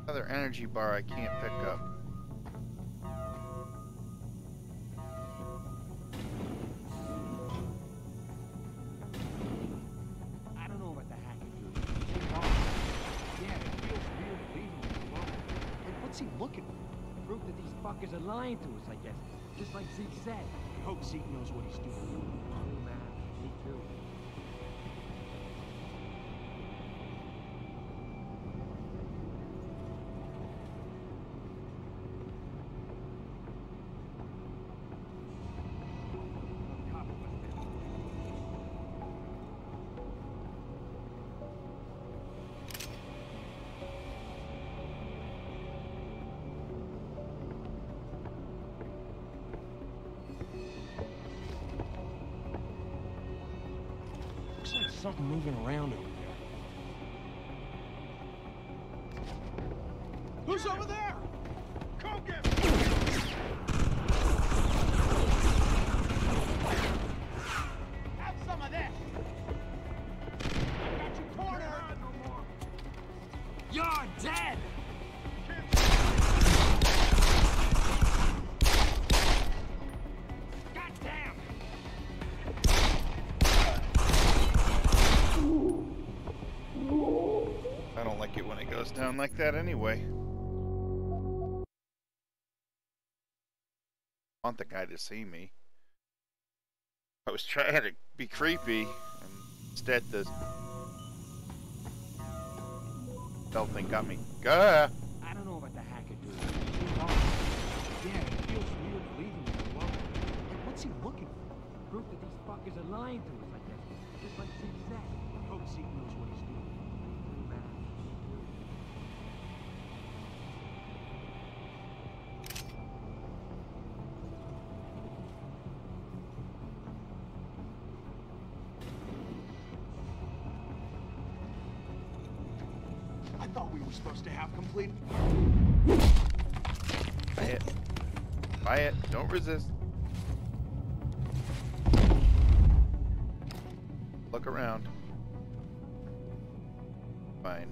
another energy bar I can't pick up. I don't know what the heck it is. Yeah, it feels weird leaving him alone. Like, what's he looking for? Proof that these fuckers are lying to us, I guess. Just like Zeke said. I hope Zeke knows what he's doing. Oh, man. Me too. something moving around over there. Who's over there? Come get me! Have some of this! Got you cornered! No more. You're dead! Goddamn! I don't like it when it goes down like that anyway. I want the guy to see me. I was trying to be creepy, and instead the stealth thing got me. Gah! I don't know about the hacker dude. Yeah, it feels weird leaving him alone. Hey, what's he looking for? Proof that these fuckers are lying to us, I guess. Just like Zeke said. I hope Zeke knows what he's doing. I thought we were supposed to have complete... Buy it. Buy it. Don't resist. Look around. Fine.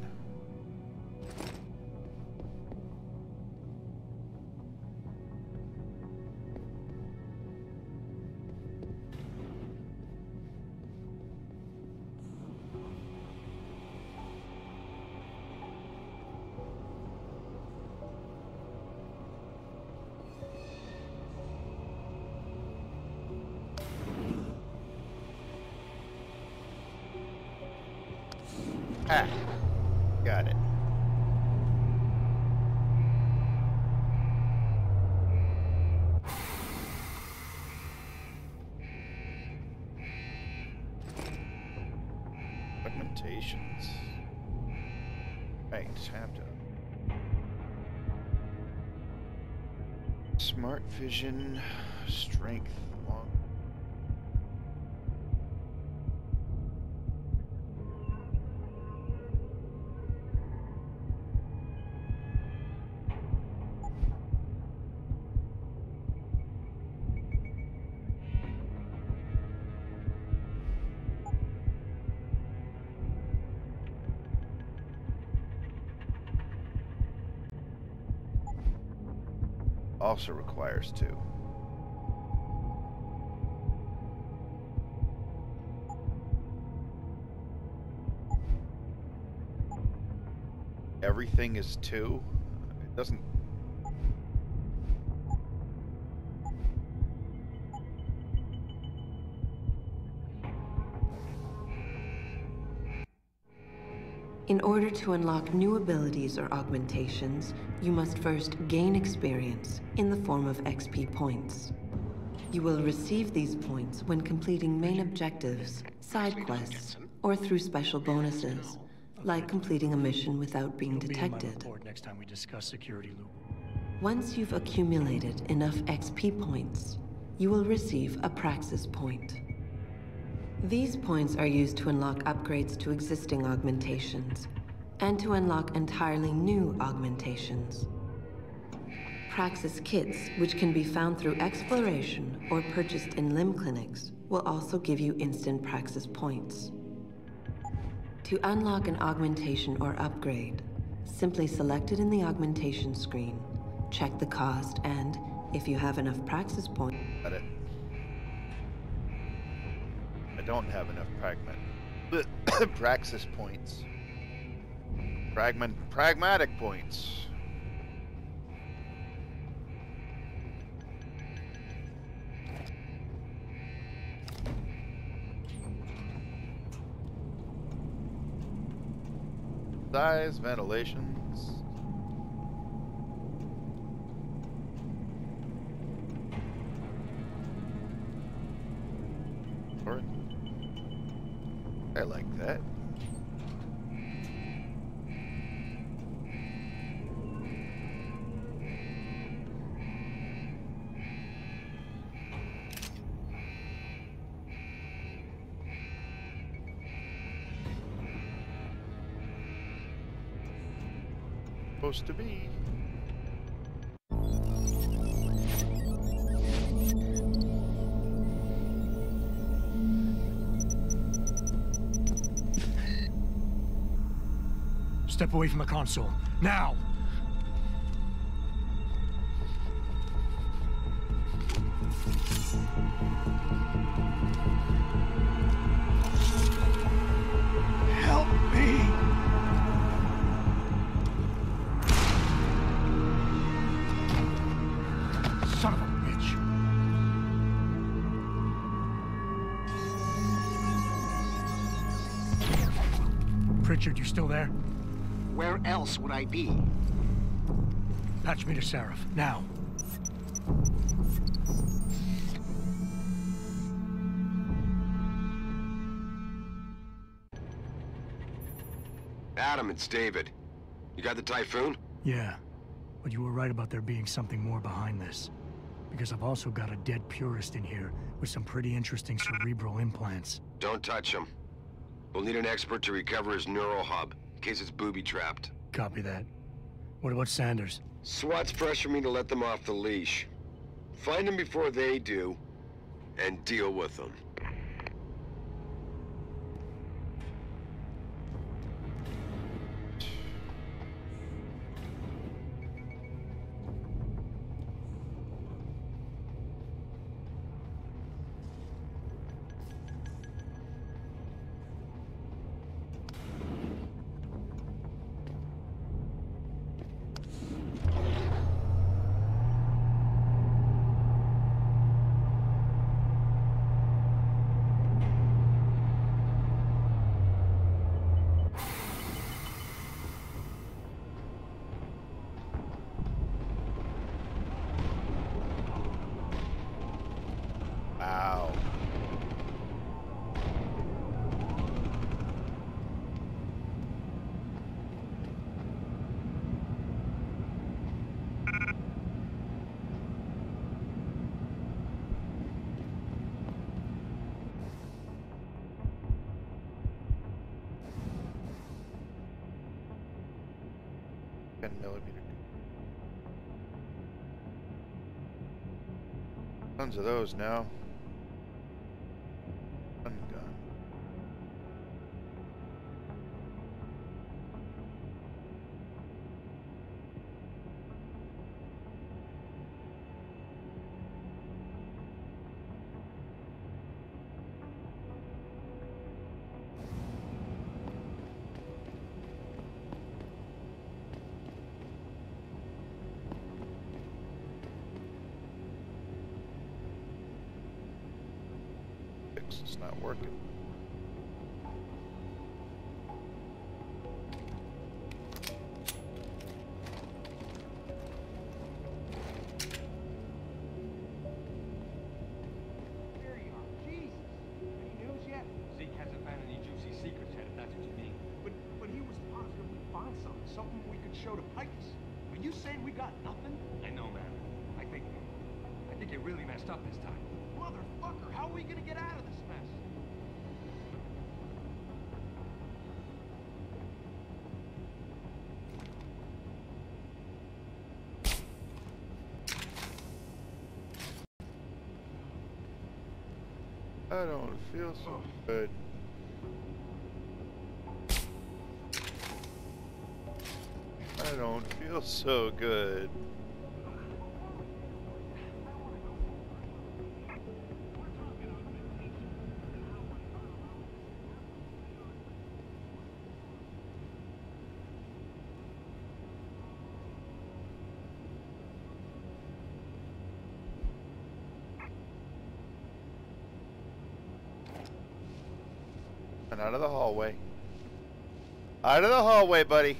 Ah, got it. Augmentations. Right, have to. Smart vision, strength, long. Also requires 2. Everything is 2. It doesn't. In order to unlock new abilities or augmentations, you must first gain experience in the form of XP points. You will receive these points when completing main objectives, side quests, or through special bonuses, like completing a mission without being detected. Next time we discuss security loop. Once you've accumulated enough XP points, you will receive a Praxis point. These points are used to unlock upgrades to existing augmentations, and to unlock entirely new augmentations. Praxis kits, which can be found through exploration or purchased in limb clinics, will also give you instant Praxis points. To unlock an augmentation or upgrade, simply select it in the augmentation screen, check the cost, and if you have enough Praxis points... Got it. I don't have enough Praxis points. Pragmatic points. Size, ventilations. I like that. Supposed to be. Step away from the console. Now! Help me! Son of a bitch. Pritchard, you still there? Where else would I be? Patch me to Seraph, now. Adam, it's David. You got the Typhoon? Yeah, but you were right about there being something more behind this. Because I've also got a dead purist in here with some pretty interesting cerebral implants. Don't touch him. We'll need an expert to recover his neural hub, in case it's booby-trapped. Copy that. What about Sanders? SWAT's pressure me to let them off the leash. Find them before they do, and deal with them. Wow. Tons of those now. Undone. It's not working. There you are. Jesus. Any news yet? Zeke hasn't found any juicy secrets yet, if that's what you mean. But he was positive we'd find something. Something we could show to Pikes. Are you saying we got nothing? I know, man. I think you really messed up this time. Motherfucker, how are we gonna get out of this mess? I don't feel so good. I don't feel so good. And out of the hallway. Out of the hallway, buddy.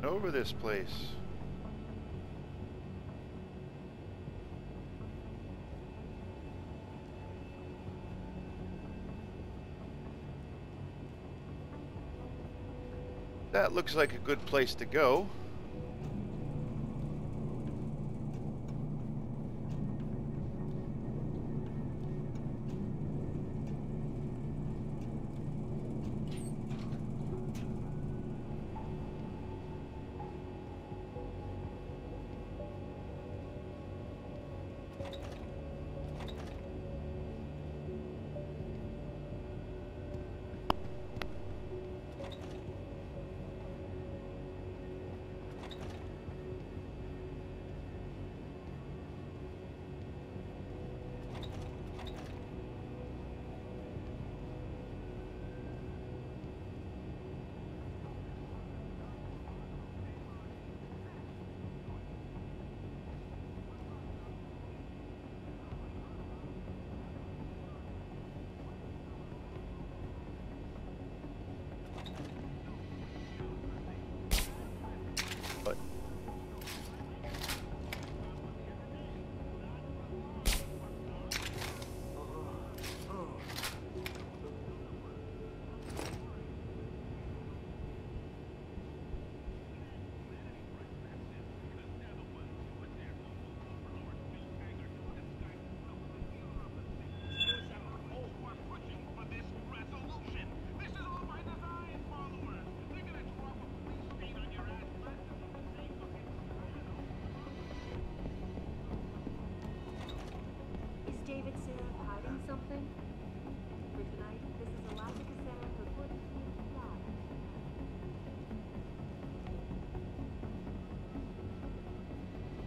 Over this place. That looks like a good place to go.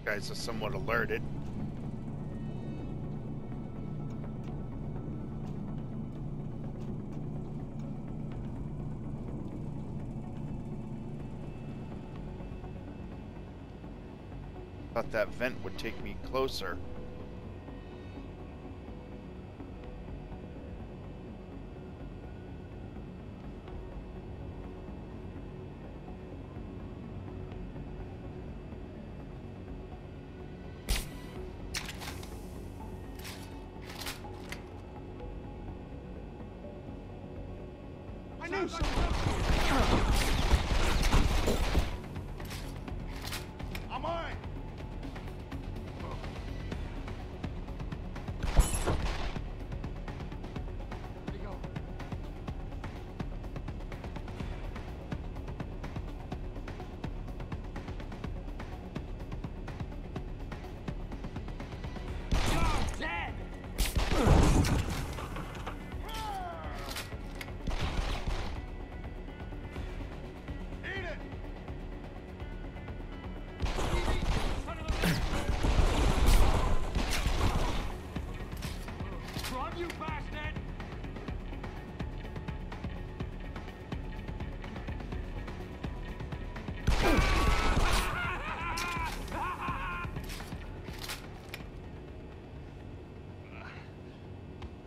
Guys are somewhat alerted. Thought that vent would take me closer.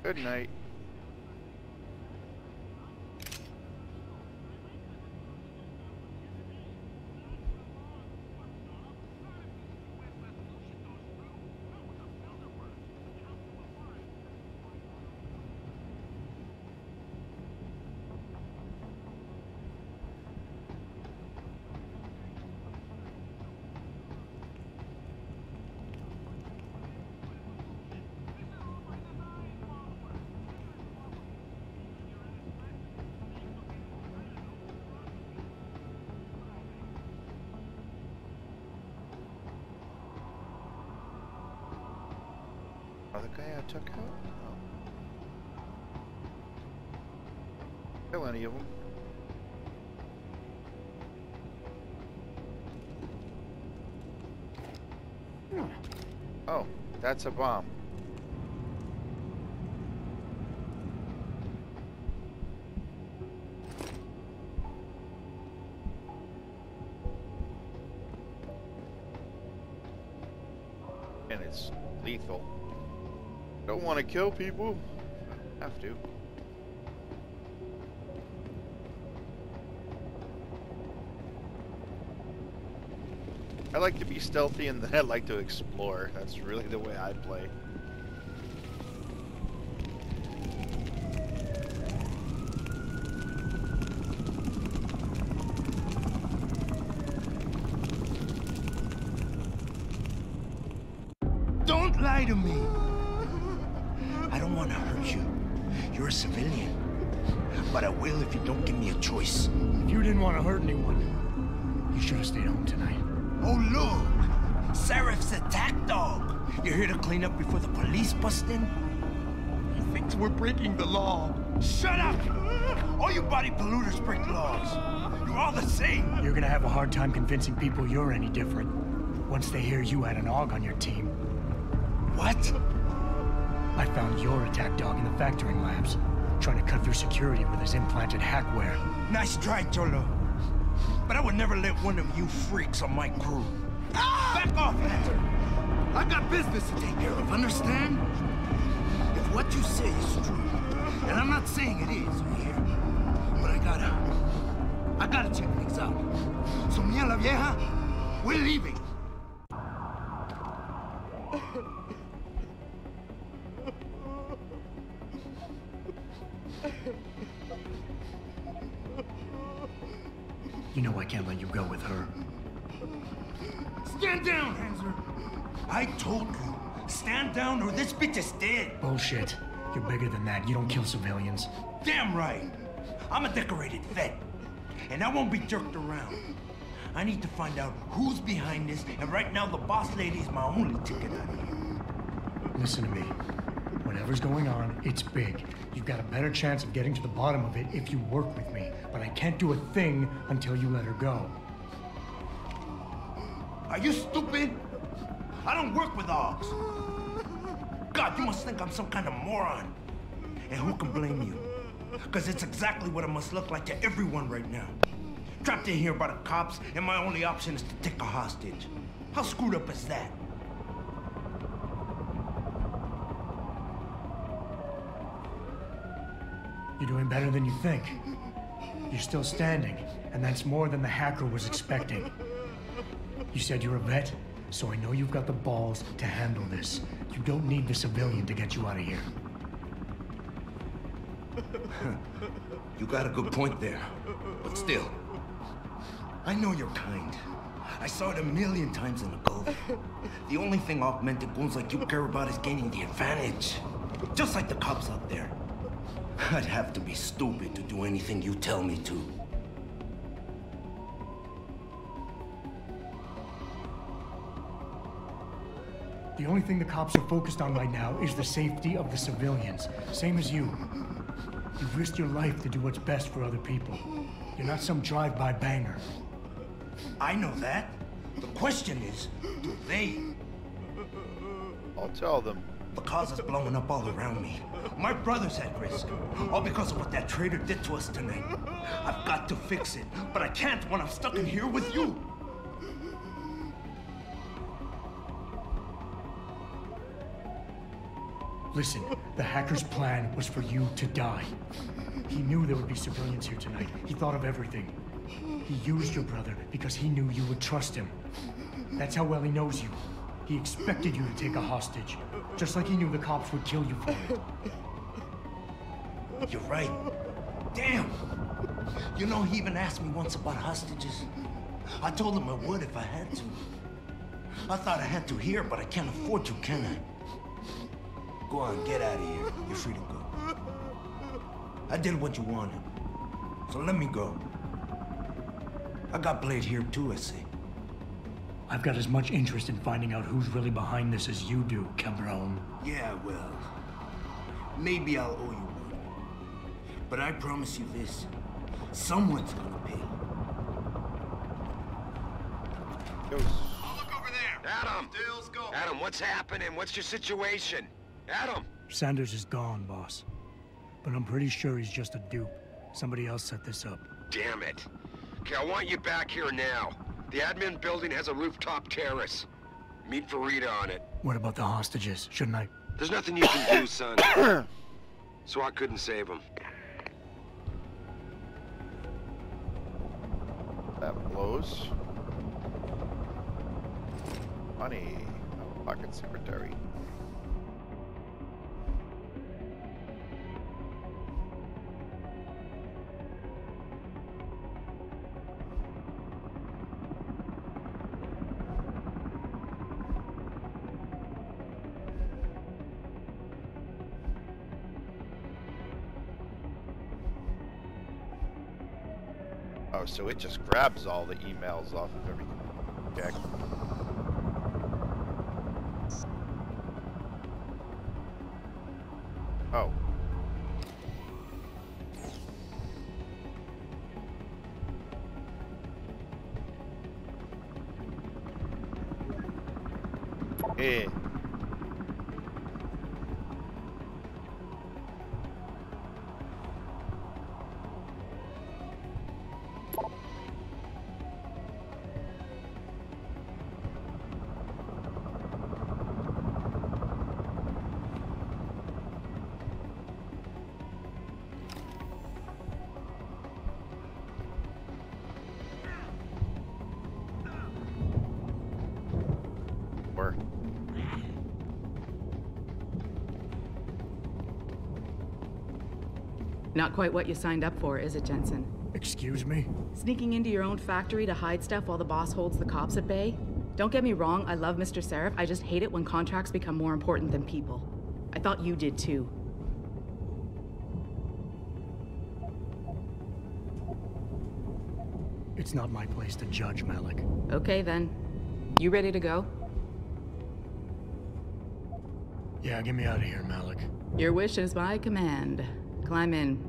Good night. Oh, the guy I took out? Oh. Kill any of them. Oh, that's a bomb. And it's lethal. Don't want to kill people. Have to. I like to be stealthy and then I like to explore. That's really the way I play. lie to me. I don't want to hurt you. You're a civilian. But I will if you don't give me a choice. If you didn't want to hurt anyone, you should have stayed home tonight. Oh, look! Sarif's attack dog! You're here to clean up before the police bust in? He thinks we're breaking the law. Shut up! All you body polluters break laws. You're all the same. You're gonna have a hard time convincing people you're any different once they hear you had an AUG on your team. What? I found your attack dog in the factoring labs, trying to cut through security with his implanted hackware. Nice try, Cholo. But I would never let one of you freaks on my crew. Back off, Hunter! I got business to take care of, understand? If what you say is true, and I'm not saying it is here, but I gotta check things out. So, mía la vieja, we're leaving. You know I can't let you go with her. Stand down, Hanser! I told you, stand down or this bitch is dead. Bullshit. You're bigger than that. You don't kill civilians. Damn right. I'm a decorated vet, and I won't be jerked around. I need to find out who's behind this, and right now the boss lady is my only ticket out of here. Listen to me. Whatever's going on, it's big. You've got a better chance of getting to the bottom of it if you work with me, but I can't do a thing until you let her go. Are you stupid? I don't work with AUGs. God, you must think I'm some kind of moron. And who can blame you? Because it's exactly what it must look like to everyone right now. Trapped in here by the cops, and my only option is to take a hostage. How screwed up is that? You're doing better than you think. You're still standing, and that's more than the hacker was expecting. You said you're a vet, so I know you've got the balls to handle this. You don't need the civilian to get you out of here. You got a good point there, but still. I know you're kind. I saw it a million times in the Gulf. The only thing augmented goons like you care about is gaining the advantage. Just like the cops out there. I'd have to be stupid to do anything you tell me to. The only thing the cops are focused on right now is the safety of the civilians. Same as you. You've risked your life to do what's best for other people. You're not some drive-by banger. I know that. The question is, do they? I'll tell them. The cause is blowing up all around me. My brother's at risk. All because of what that traitor did to us tonight. I've got to fix it, but I can't when I'm stuck in here with you. Listen, the hacker's plan was for you to die. He knew there would be civilians here tonight. He thought of everything. He used your brother because he knew you would trust him. That's how well he knows you. He expected you to take a hostage, just like he knew the cops would kill you for it. You're right. Damn! You know, he even asked me once about hostages. I told him I would if I had to. I thought I had to here, but I can't afford to, can I? Go on, get out of here. You're free to go. I did what you wanted, so let me go. I got Blade here too, I see. I've got as much interest in finding out who's really behind this as you do, Cabron. Yeah, well, maybe I'll owe you one. But I promise you this, someone's gonna pay. I'll look over there. Adam! Adam, what's happening? What's your situation? Adam! Sanders is gone, boss. But I'm pretty sure he's just a dupe. Somebody else set this up. Damn it. Okay, I want you back here now. The admin building has a rooftop terrace. Meet Farida on it. What about the hostages? Shouldn't I? There's nothing you can do, son. So I couldn't save them. That blows. Money. Pocket secretary. Oh, so it just grabs all the emails off of everything. Okay. Oh. Eh. Not quite what you signed up for, is it, Jensen? Excuse me? Sneaking into your own factory to hide stuff while the boss holds the cops at bay? Don't get me wrong, I love Mr. Sarif. I just hate it when contracts become more important than people. I thought you did too. It's not my place to judge, Malik. Okay then. You ready to go? Yeah, get me out of here, Malik. Your wish is my command. Climb in.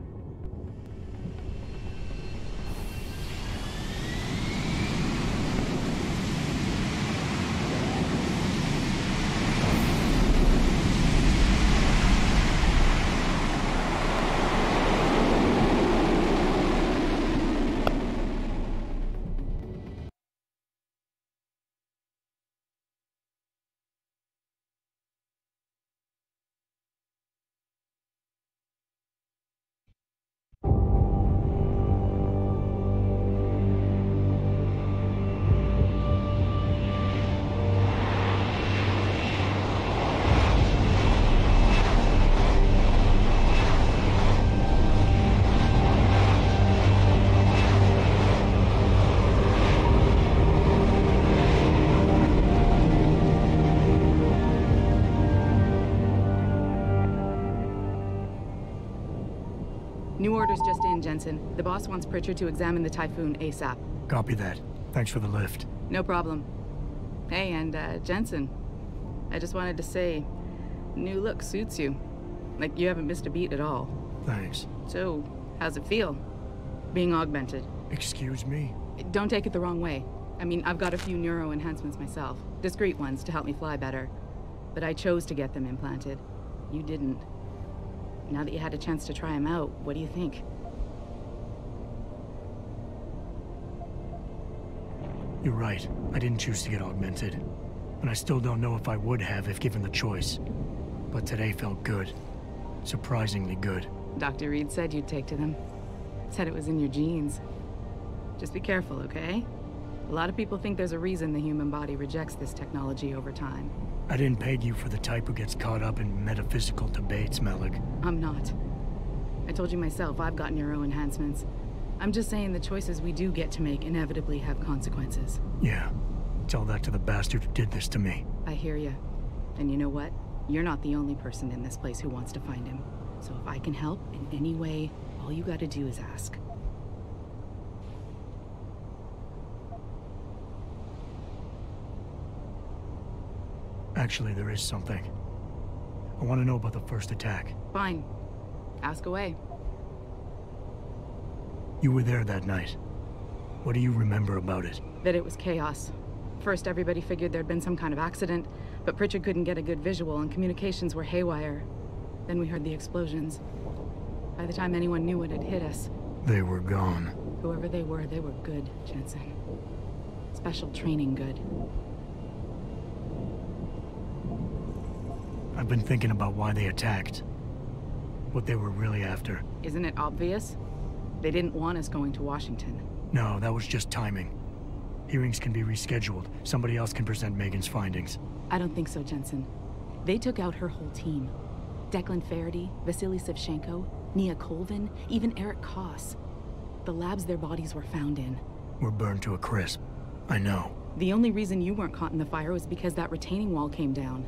New orders just in, Jensen. The boss wants Pritchard to examine the Typhoon ASAP. Copy that. Thanks for the lift. No problem. Hey, and Jensen, I just wanted to say, new look suits you. Like, you haven't missed a beat at all. Thanks. So, how's it feel? Being augmented? Excuse me? Don't take it the wrong way. I mean, I've got a few neuro enhancements myself. Discreet ones to help me fly better. But I chose to get them implanted. You didn't. Now that you had a chance to try them out, what do you think? You're right. I didn't choose to get augmented. And I still don't know if I would have if given the choice. But today felt good. Surprisingly good. Dr. Reed said you'd take to them. Said it was in your genes. Just be careful, okay? A lot of people think there's a reason the human body rejects this technology over time. I didn't peg you for the type who gets caught up in metaphysical debates, Malik. I'm not. I told you myself, I've got neuro enhancements. I'm just saying the choices we do get to make inevitably have consequences. Yeah. Tell that to the bastard who did this to me. I hear you. And you know what? You're not the only person in this place who wants to find him. So if I can help in any way, all you gotta do is ask. Actually, there is something. I want to know about the first attack. Fine. Ask away. You were there that night. What do you remember about it? That it was chaos. First, everybody figured there'd been some kind of accident, but Pritchard couldn't get a good visual and communications were haywire. Then we heard the explosions. By the time anyone knew what had hit us... They were gone. Whoever they were good, Jensen. Special training good. I've been thinking about why they attacked. What they were really after. Isn't it obvious? They didn't want us going to Washington. No, that was just timing. Hearings can be rescheduled. Somebody else can present Megan's findings. I don't think so, Jensen. They took out her whole team. Declan Faraday, Vasily Savchenko, Nia Colvin, even Eric Koss. The labs their bodies were found in. We're burned to a crisp. I know. The only reason you weren't caught in the fire was because that retaining wall came down.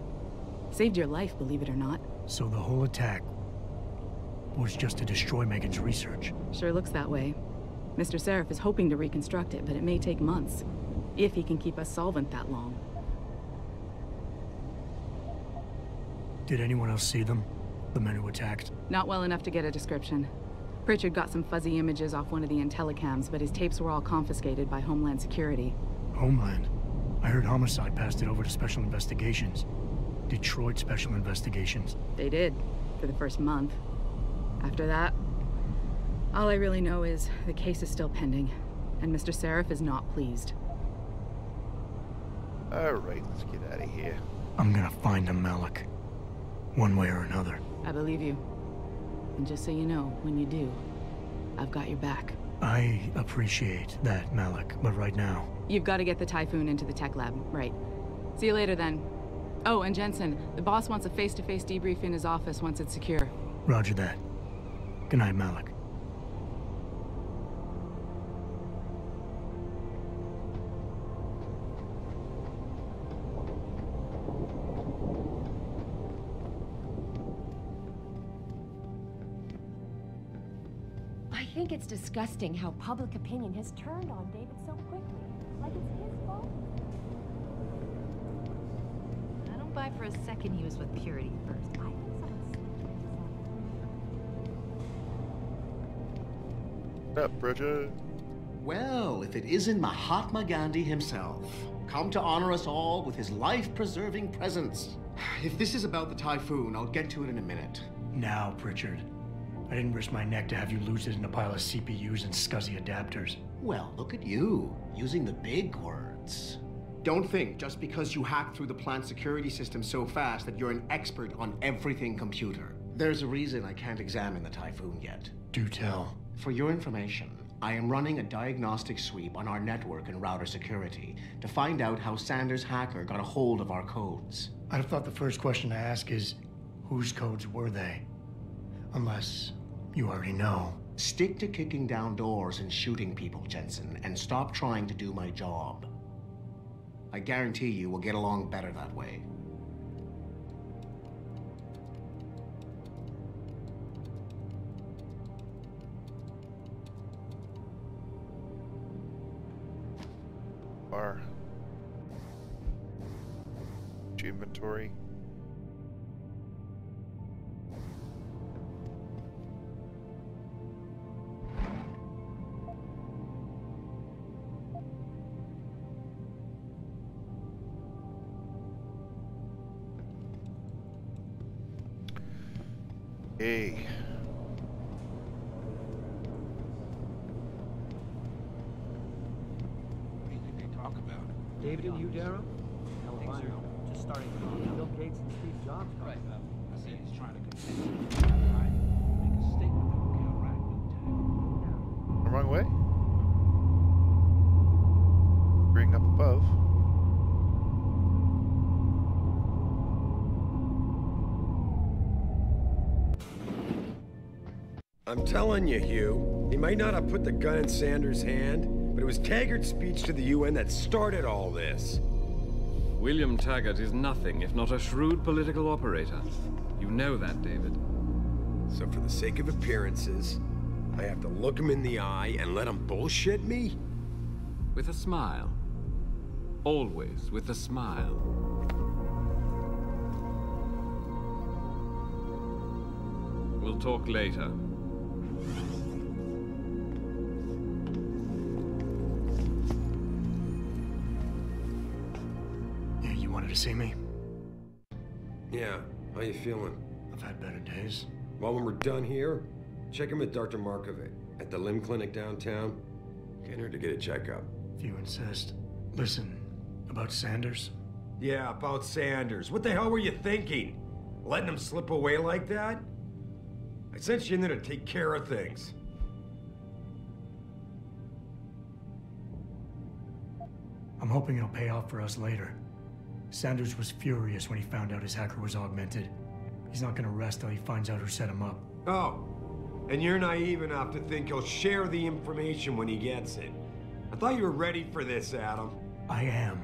Saved your life, believe it or not. So the whole attack was just to destroy Megan's research? Sure looks that way. Mr. Seraph is hoping to reconstruct it, but it may take months, if he can keep us solvent that long. Did anyone else see them? The men who attacked? Not well enough to get a description. Pritchard got some fuzzy images off one of the Intellicams, but his tapes were all confiscated by Homeland Security. Homeland? I heard Homicide passed it over to Special Investigations. Detroit Special Investigations. They did, for the first month. After that, all I really know is the case is still pending, and Mr. Seraph is not pleased. Alright, let's get out of here. I'm gonna find them, Malik. One way or another. I believe you. And just so you know, when you do, I've got your back. I appreciate that, Malik, but right now... You've got to get the Typhoon into the tech lab, right. See you later, then. Oh, and Jensen, the boss wants a face-to-face debrief in his office once it's secure. Roger that. Good night, Malik. I think it's disgusting how public opinion has turned on David so quickly. Like it's his fault. I don't buy for a second he was with Purity first. I think someone's What's up, Bridget? Well, if it isn't Mahatma Gandhi himself, come to honor us all with his life-preserving presence. If this is about the Typhoon, I'll get to it in a minute. Now, Pritchard. I didn't risk my neck to have you lose it in a pile of CPUs and scuzzy adapters. Well, look at you, using the big words. Don't think just because you hacked through the plant security system so fast that you're an expert on everything computer. There's a reason I can't examine the Typhoon yet. Do tell. For your information, I am running a diagnostic sweep on our network and router security to find out how Sanders' hacker got a hold of our codes. I'd have thought the first question to ask is, whose codes were they? Unless you already know. Stick to kicking down doors and shooting people, Jensen, and stop trying to do my job. I guarantee you we'll get along better that way. Bar. Inventory. Hey. What do you think they talk about? David and you, Darrow? Hell if I know. Just starting to Bill Gates and Steve Jobs. Right. I see he's trying to convince you. Right. Make a statement that will counteract Big Tech. The wrong way? Bring up above. I'm telling you, Hugh, he might not have put the gun in Sanders' hand, but it was Taggart's speech to the UN that started all this. William Taggart is nothing if not a shrewd political operator. You know that, David. So for the sake of appearances, I have to look him in the eye and let him bullshit me? With a smile. Always with a smile. We'll talk later. You wanted to see me? Yeah, how you feeling? I've had better days. Well, when we're done here, check in with Dr. Markovic at the limb clinic downtown. Get her to get a checkup. If you insist. Listen, about Sanders? Yeah, about Sanders. What the hell were you thinking? Letting him slip away like that? I sent you in there to take care of things. I'm hoping it'll pay off for us later. Sanders was furious when he found out his hacker was augmented. He's not gonna rest till he finds out who set him up. Oh, and you're naive enough to think he'll share the information when he gets it. I thought you were ready for this, Adam. I am.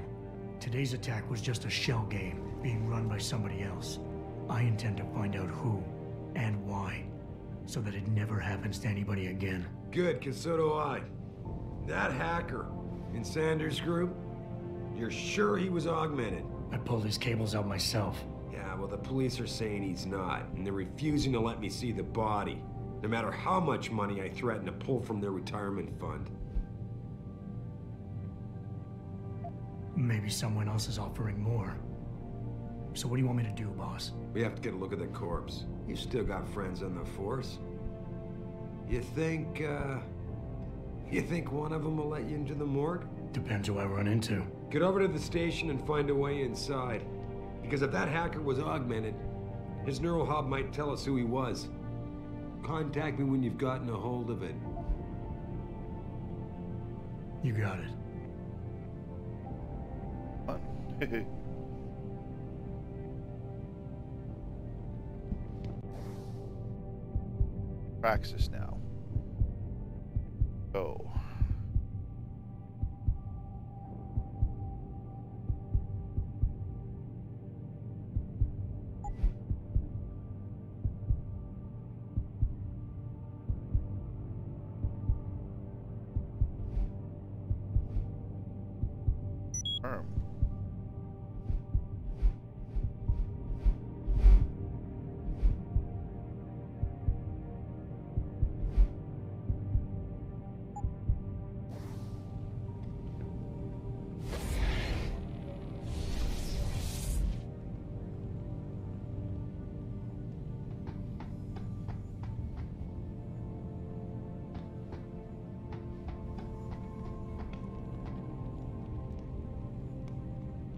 Today's attack was just a shell game being run by somebody else. I intend to find out who and why, so that it never happens to anybody again. Good, 'cause so do I. That hacker in Sanders' group, you're sure he was augmented? I pulled his cables out myself. Yeah, well, the police are saying he's not, and they're refusing to let me see the body, no matter how much money I threaten to pull from their retirement fund. Maybe someone else is offering more. So what do you want me to do, boss? We have to get a look at the corpse. You still got friends on the force. You think one of them will let you into the morgue? Depends who I run into. Get over to the station and find a way inside. Because if that hacker was augmented, his neural hub might tell us who he was. Contact me when you've gotten a hold of it. You got it. Praxis now. Go.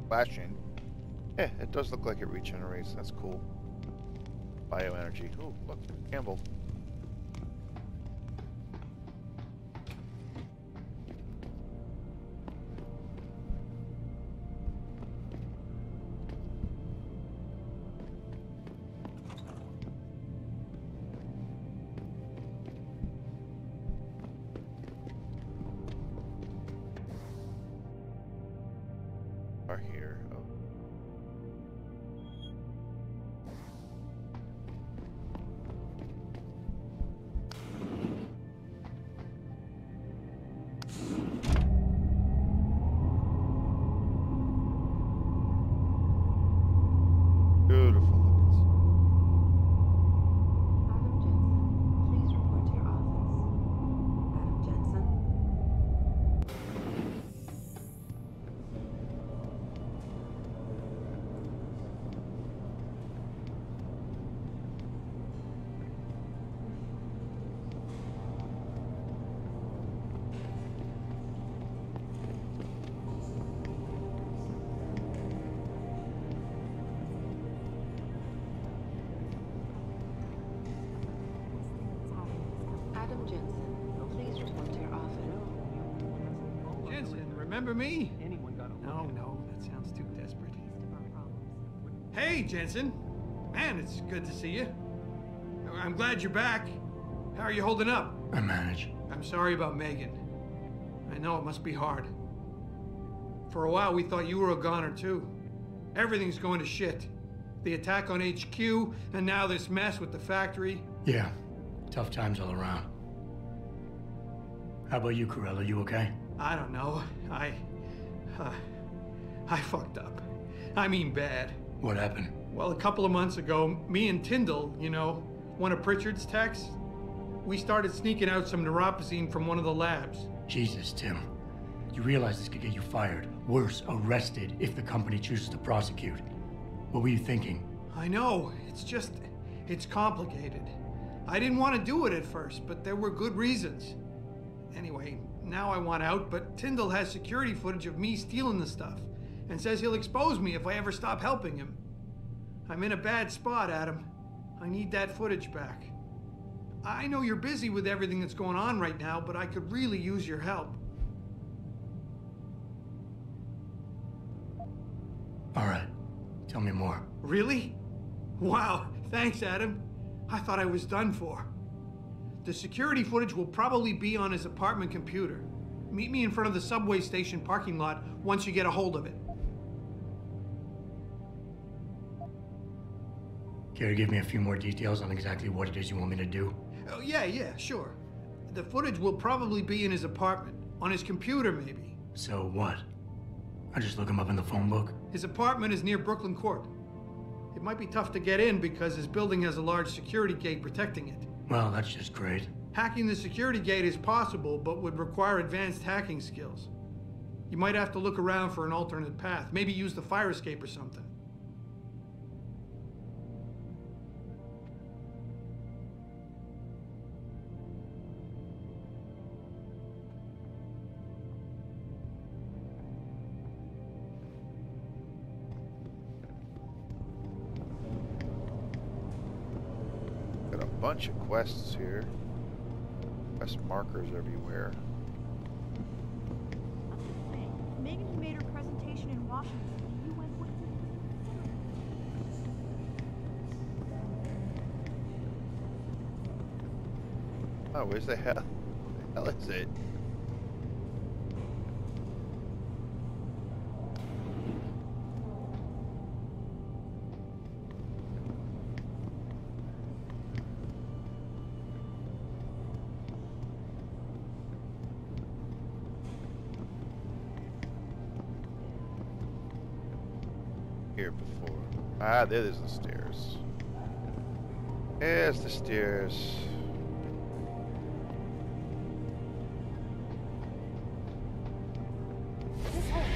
Flashing. Yeah, it does look like it regenerates. That's cool. Bioenergy. Oh, look, Campbell. Here. Oh. Beautiful. Please report to your office. Adam Jensen? Adam Jensen, please report to your office. Jensen, remember me? No, that sounds too desperate. Hey, Jensen. Man, it's good to see you. I'm glad you're back. How are you holding up? I manage. I'm sorry about Megan. I know it must be hard. For a while, we thought you were a goner, too. Everything's going to shit. The attack on HQ, and now this mess with the factory. Yeah, tough times all around. How about you, Corella? You okay? I don't know. I fucked up. I mean bad. What happened? Well, a couple of months ago, me and Tyndall, you know, one of Pritchard's techs, we started sneaking out some neuropozyne from one of the labs. Jesus, Tim. You realize this could get you fired. Worse, arrested if the company chooses to prosecute. What were you thinking? I know. It's complicated. I didn't want to do it at first, but there were good reasons. Anyway, now I want out, but Tyndall has security footage of me stealing the stuff and says he'll expose me if I ever stop helping him. I'm in a bad spot, Adam. I need that footage back. I know you're busy with everything that's going on right now, but I could really use your help. All right. Tell me more. Really? Wow, thanks, Adam. I thought I was done for. The security footage will probably be on his apartment computer. Meet me in front of the subway station parking lot once you get a hold of it. Care to give me a few more details on exactly what it is you want me to do? Oh, yeah, sure. The footage will probably be in his apartment. On his computer, maybe. So what? I just look him up in the phone book? His apartment is near Brooklyn Court. It might be tough to get in because his building has a large security gate protecting it. Well, that's just great. Hacking the security gate is possible, but would require advanced hacking skills. You might have to look around for an alternate path. Maybe use the fire escape or something. Got a bunch of quests here. Quest markers everywhere. Megan made her presentation in Washington. You went with her. Oh, where's the hell? Where the hell is it? Here before. Ah, there's the stairs. There's the stairs.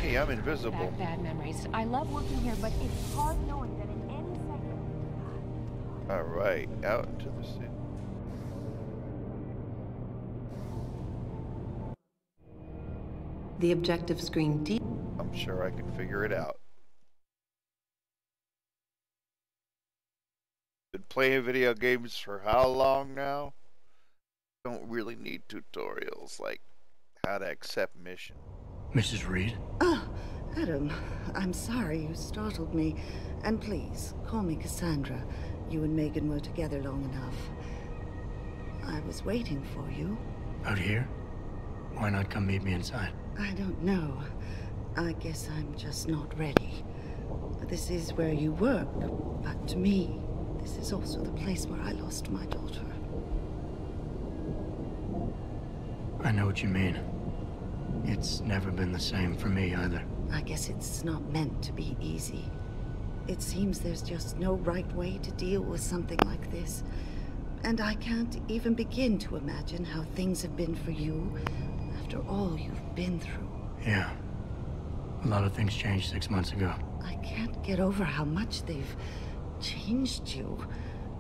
Hey, I'm invisible. Bad memories. I love working here, but it's hard knowing that in any second. All right, out into the city. The objective screen D. I'm sure I can figure it out. Been playing video games for how long now? Don't really need tutorials like how to accept mission. Mrs. Reed? Oh, Adam, I'm sorry you startled me. And please, call me Cassandra. You and Megan were together long enough. I was waiting for you. Out here? Why not come meet me inside? I don't know. I guess I'm just not ready. This is where you work, but to me, this is also the place where I lost my daughter. I know what you mean. It's never been the same for me either. I guess it's not meant to be easy. It seems there's just no right way to deal with something like this. And I can't even begin to imagine how things have been for you after all you've been through. Yeah. A lot of things changed 6 months ago. I can't get over how much they've changed you.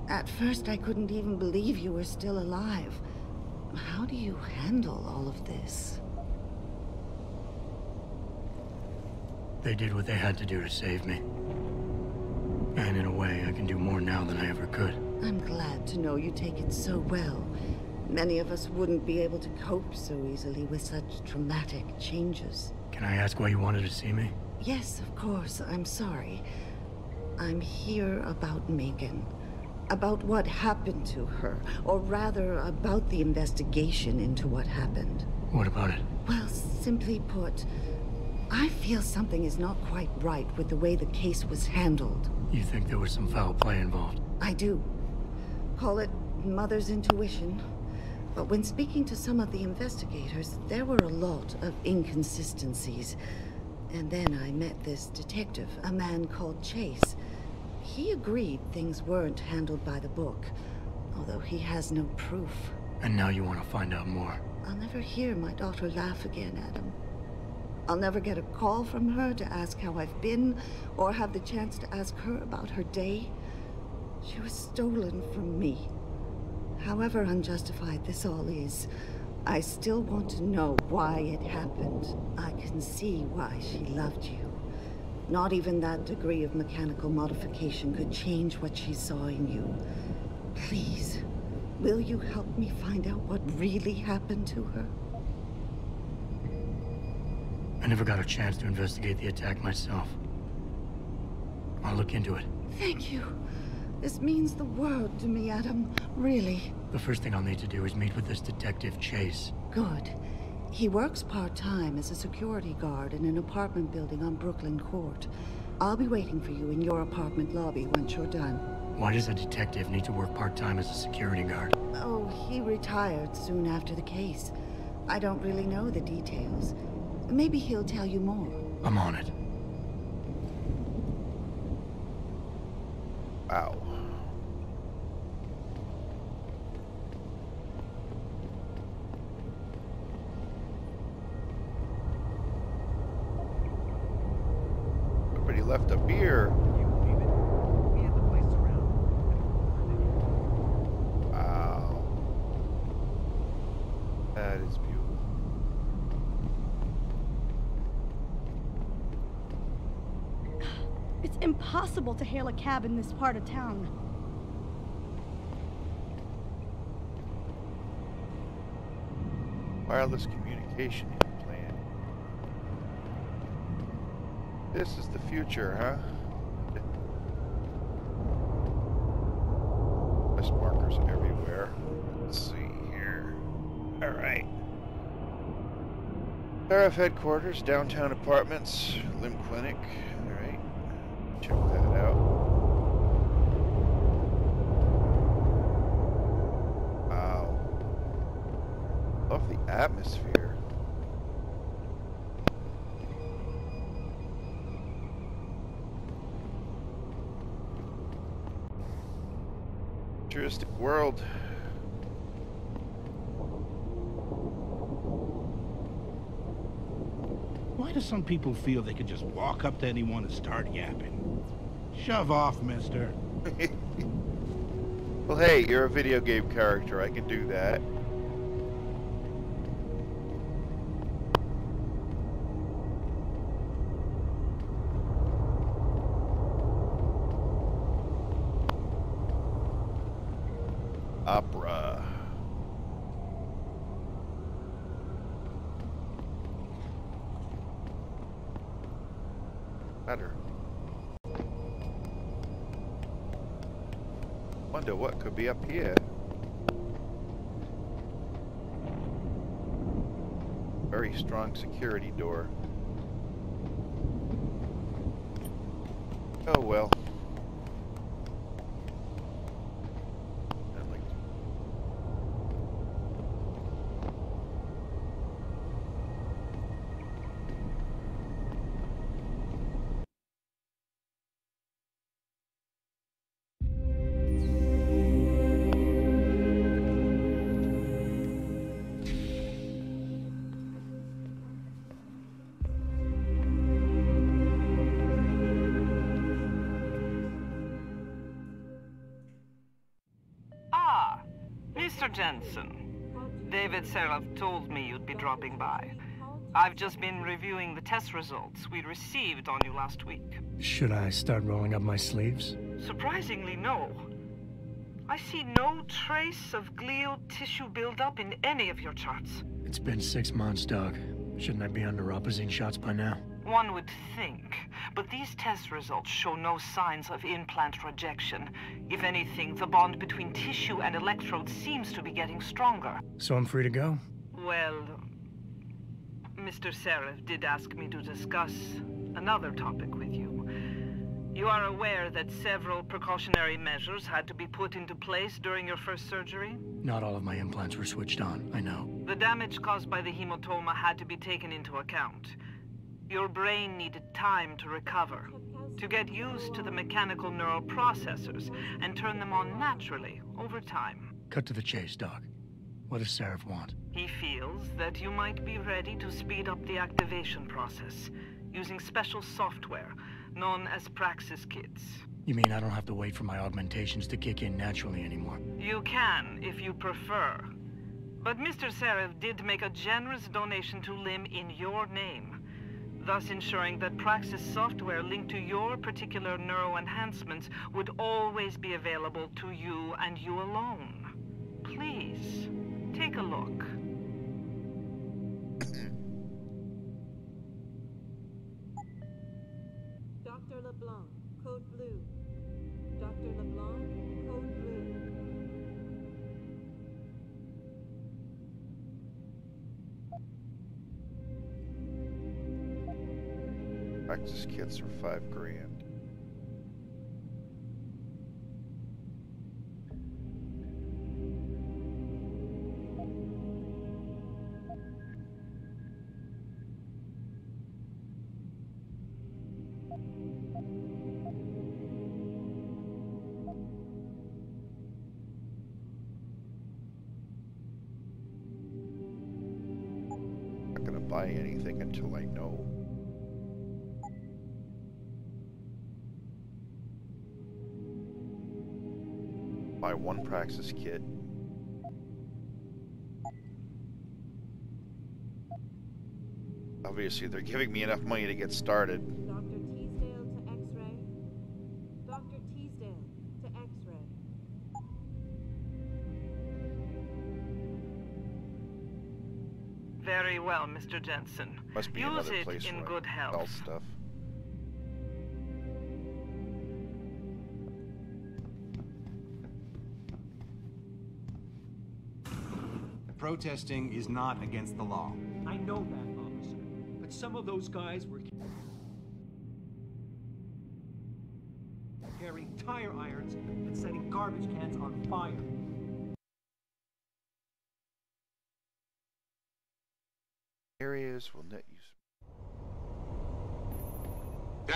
At first, I couldn't even believe you were still alive. How do you handle all of this? They did what they had to do to save me. And in a way, I can do more now than I ever could. I'm glad to know you take it so well. Many of us wouldn't be able to cope so easily with such traumatic changes. Can I ask why you wanted to see me? Yes, of course. I'm sorry. I'm here about Megan. About what happened to her. Or rather, about the investigation into what happened. What about it? Well, simply put, I feel something is not quite right with the way the case was handled. You think there was some foul play involved? I do. Call it mother's intuition. But when speaking to some of the investigators, there were a lot of inconsistencies. And then I met this detective, a man called Chase. He agreed things weren't handled by the book, although he has no proof. And now you want to find out more? I'll never hear my daughter laugh again, Adam. I'll never get a call from her to ask how I've been, or have the chance to ask her about her day. She was stolen from me. However unjustified this all is, I still want to know why it happened. I can see why she loved you. Not even that degree of mechanical modification could change what she saw in you. Please, will you help me find out what really happened to her? I never got a chance to investigate the attack myself. I'll look into it. Thank you. This means the world to me, Adam. Really. The first thing I'll need to do is meet with this detective, Chase. Good. He works part-time as a security guard in an apartment building on Brooklyn Court. I'll be waiting for you in your apartment lobby once you're done. Why does a detective need to work part-time as a security guard? Oh, he retired soon after the case. I don't really know the details. Maybe he'll tell you more. I'm on it. Wow. Somebody left a beer. Wow. That is beautiful. It's impossible to hail a cab in this part of town. Wireless communication implant. This is the future, huh? Quest markers everywhere. Let's see here. Alright. Sheriff headquarters, downtown apartments, limb clinic. Alright. Check that out. Wow. Love the atmosphere. Futuristic world. Why do some people feel they can just walk up to anyone and start yapping? Shove off, mister. Well, hey, you're a video game character. I can do that. Opera. Better. Wonder what could be up here. Very strong security door. Oh well. Mr. Jensen, David Seraph told me you'd be dropping by. I've just been reviewing the test results we received on you last week. Should I start rolling up my sleeves? Surprisingly, no. I see no trace of glial tissue buildup in any of your charts. It's been 6 months, Doc. Shouldn't I be under opposing shots by now? One would think, but these test results show no signs of implant rejection. If anything, the bond between tissue and electrodes seems to be getting stronger. So I'm free to go? Well, Mr. Seraph did ask me to discuss another topic with you. You are aware that several precautionary measures had to be put into place during your first surgery? Not all of my implants were switched on, I know. The damage caused by the hematoma had to be taken into account. Your brain needed time to recover, to get used to the mechanical neural processors and turn them on naturally over time. Cut to the chase, Doc. What does Seraph want? He feels that you might be ready to speed up the activation process using special software known as Praxis kits. You mean I don't have to wait for my augmentations to kick in naturally anymore? You can, if you prefer. But Mr. Seraph did make a generous donation to LIM in your name, thus ensuring that Praxis software linked to your particular neuro enhancements would always be available to you and you alone. Please, take a look. Dr. LeBlanc, code blue. Dr. LeBlanc, code blue. Praxis kits are $5 grand. buy anything until I know. Buy one Praxis kit. Obviously, they're giving me enough money to get started. Dr. Teasdale to X-ray. Dr. Teasdale to X-ray. Very well, Mr. Jensen. Must be Use another it place in where good I sell health. stuff. Protesting is not against the law. I know that, officer. But some of those guys were carrying tire irons and setting garbage cans on fire. Areas will net use.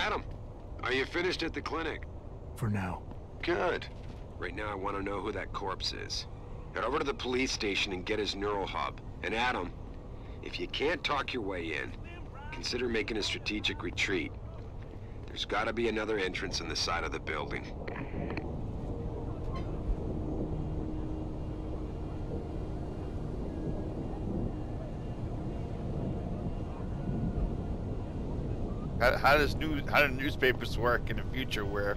Adam, are you finished at the clinic? For now. Good. Right now I want to know who that corpse is. Head over to the police station and get his neural hub. And Adam, if you can't talk your way in, consider making a strategic retreat. There's gotta be another entrance on the side of the building. How do newspapers work in a future where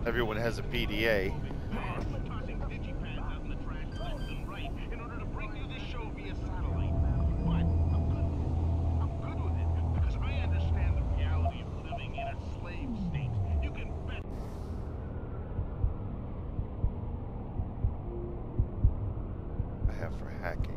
everyone has a PDA? I have for hacking.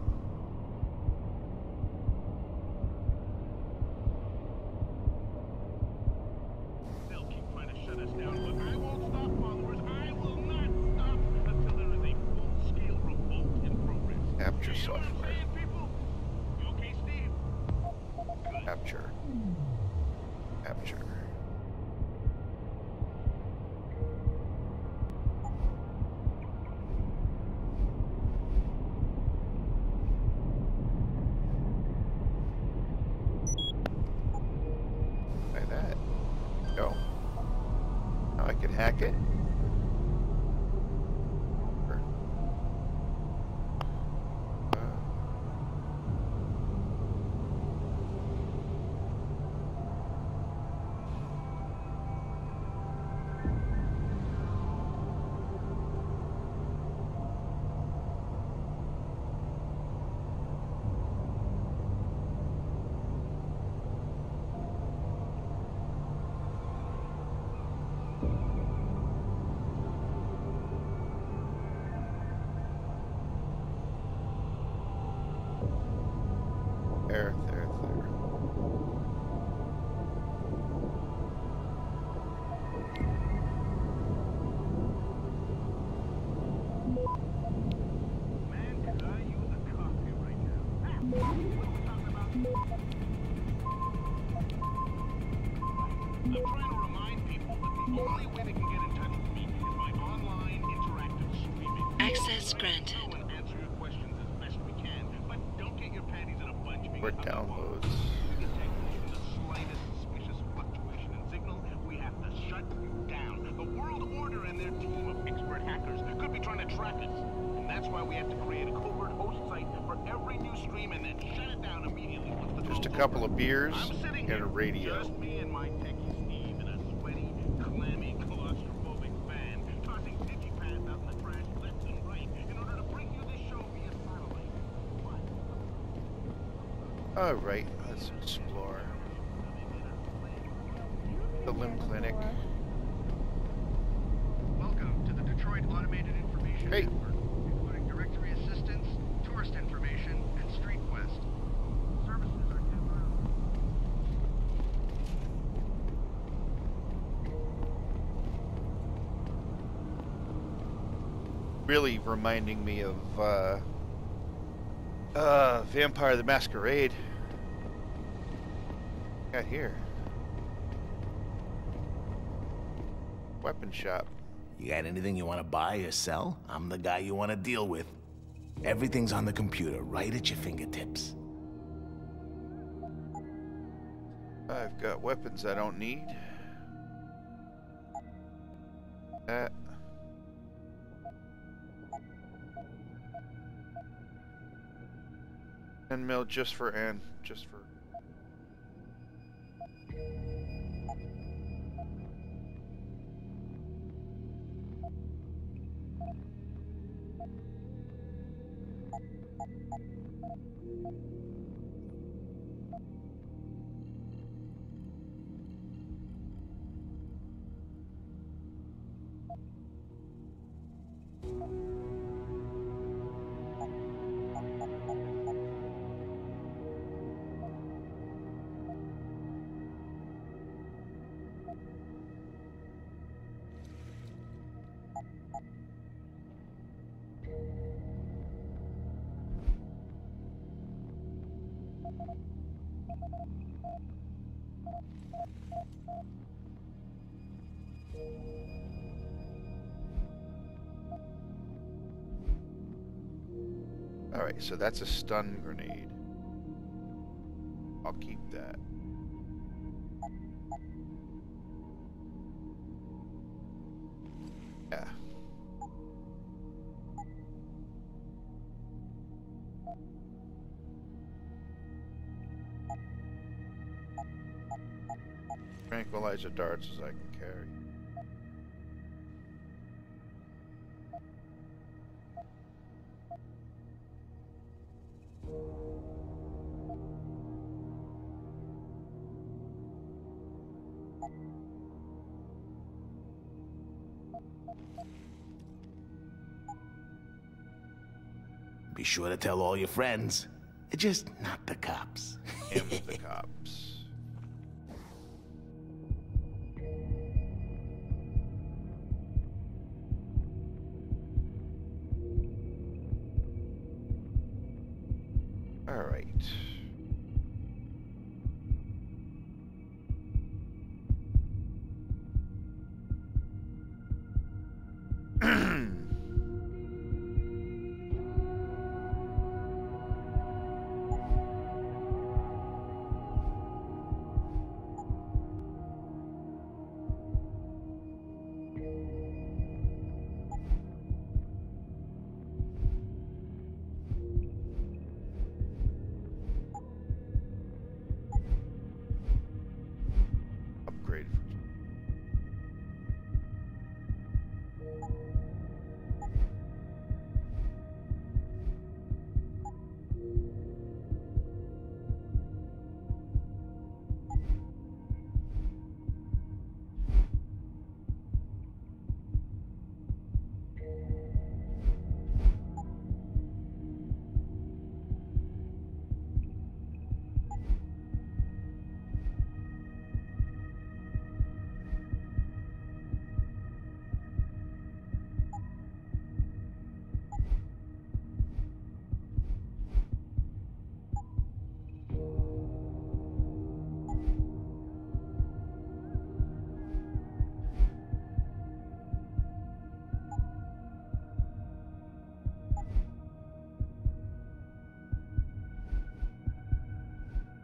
Capture software. Capture. Capture. Like that. Go. Now I can hack it. There. Access granted. For downloads. We have to shut you down. The World Order and their team of expert hackers could be trying to track us. And that's why we have to create a covert host site for every new stream and then shut it down immediately. Just a couple of beers and a radio. Just me and my techie Steve in a sweaty, clammy, claustrophobic van, tossing digipads out in the trash left and right in order to bring you this show via satellite. Alright, let's explore the limb clinic. Welcome to the Detroit Automated Information Network, including directory assistance, tourist information, and Street Quest. Services are Really reminding me of Vampire the Masquerade. Got here. Weapon shop. You got anything you want to buy or sell? I'm the guy you want to deal with. Everything's on the computer, right at your fingertips. I've got weapons I don't need. That. 10 mil just for Anne. Just for. Alright, so that's a stun grenade. I'll keep that. Yeah. Tranquilizer darts as I can carry. Be sure to tell all your friends. Just not the cops. And the cops. All right.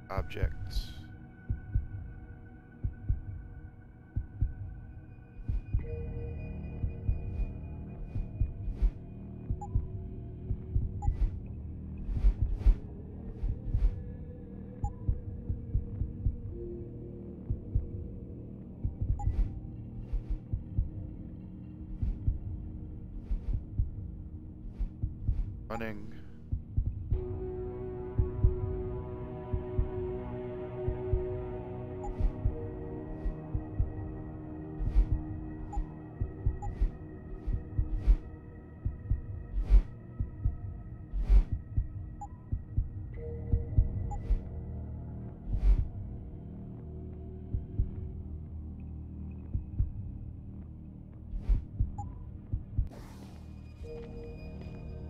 Objects. Running.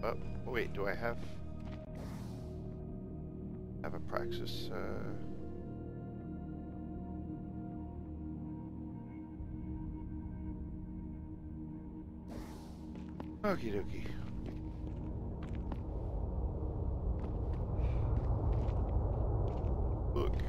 Oh, wait, do I have a praxis? Okie dokie. Look.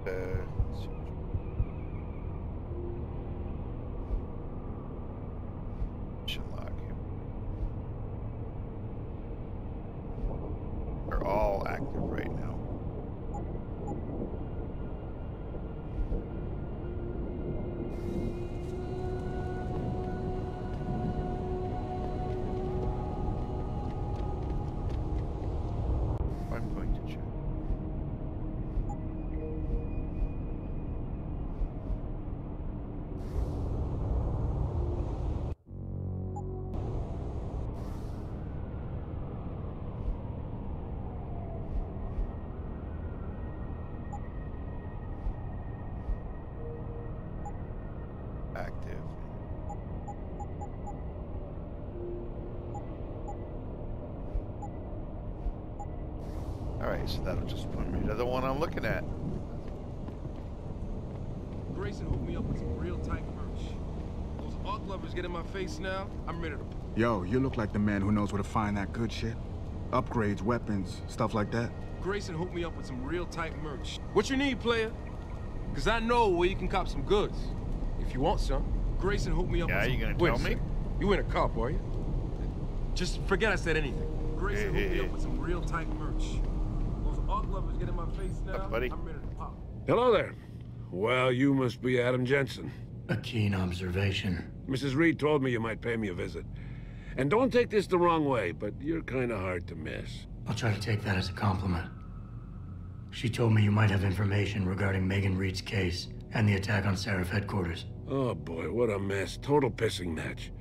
Let's see. Mission log. They're all active right now. I'm going to check. Active. Alright, so that'll just point me to the one I'm looking at. Grayson hooked me up with some real tight merch. Those art lovers get in my face now, I'm ready to... Yo, you look like the man who knows where to find that good shit. Upgrades, weapons, stuff like that. Grayson hooked me up with some real tight merch. What you need, player? Because I know where you can cop some goods. If you want some. Grayson hooked me up with some... Yeah, you gonna tell me? You ain't a cop, are you? Just forget I said anything. Grayson hooked me up with some real tight merch. Those art lovers get in my face now, buddy? I'm ready to pop. Hello there. Well, you must be Adam Jensen. A keen observation. Mrs. Reed told me you might pay me a visit. And don't take this the wrong way, but you're kind of hard to miss. I'll try to take that as a compliment. She told me you might have information regarding Megan Reed's case and the attack on Seraph headquarters. Oh boy, what a mess. Total pissing match.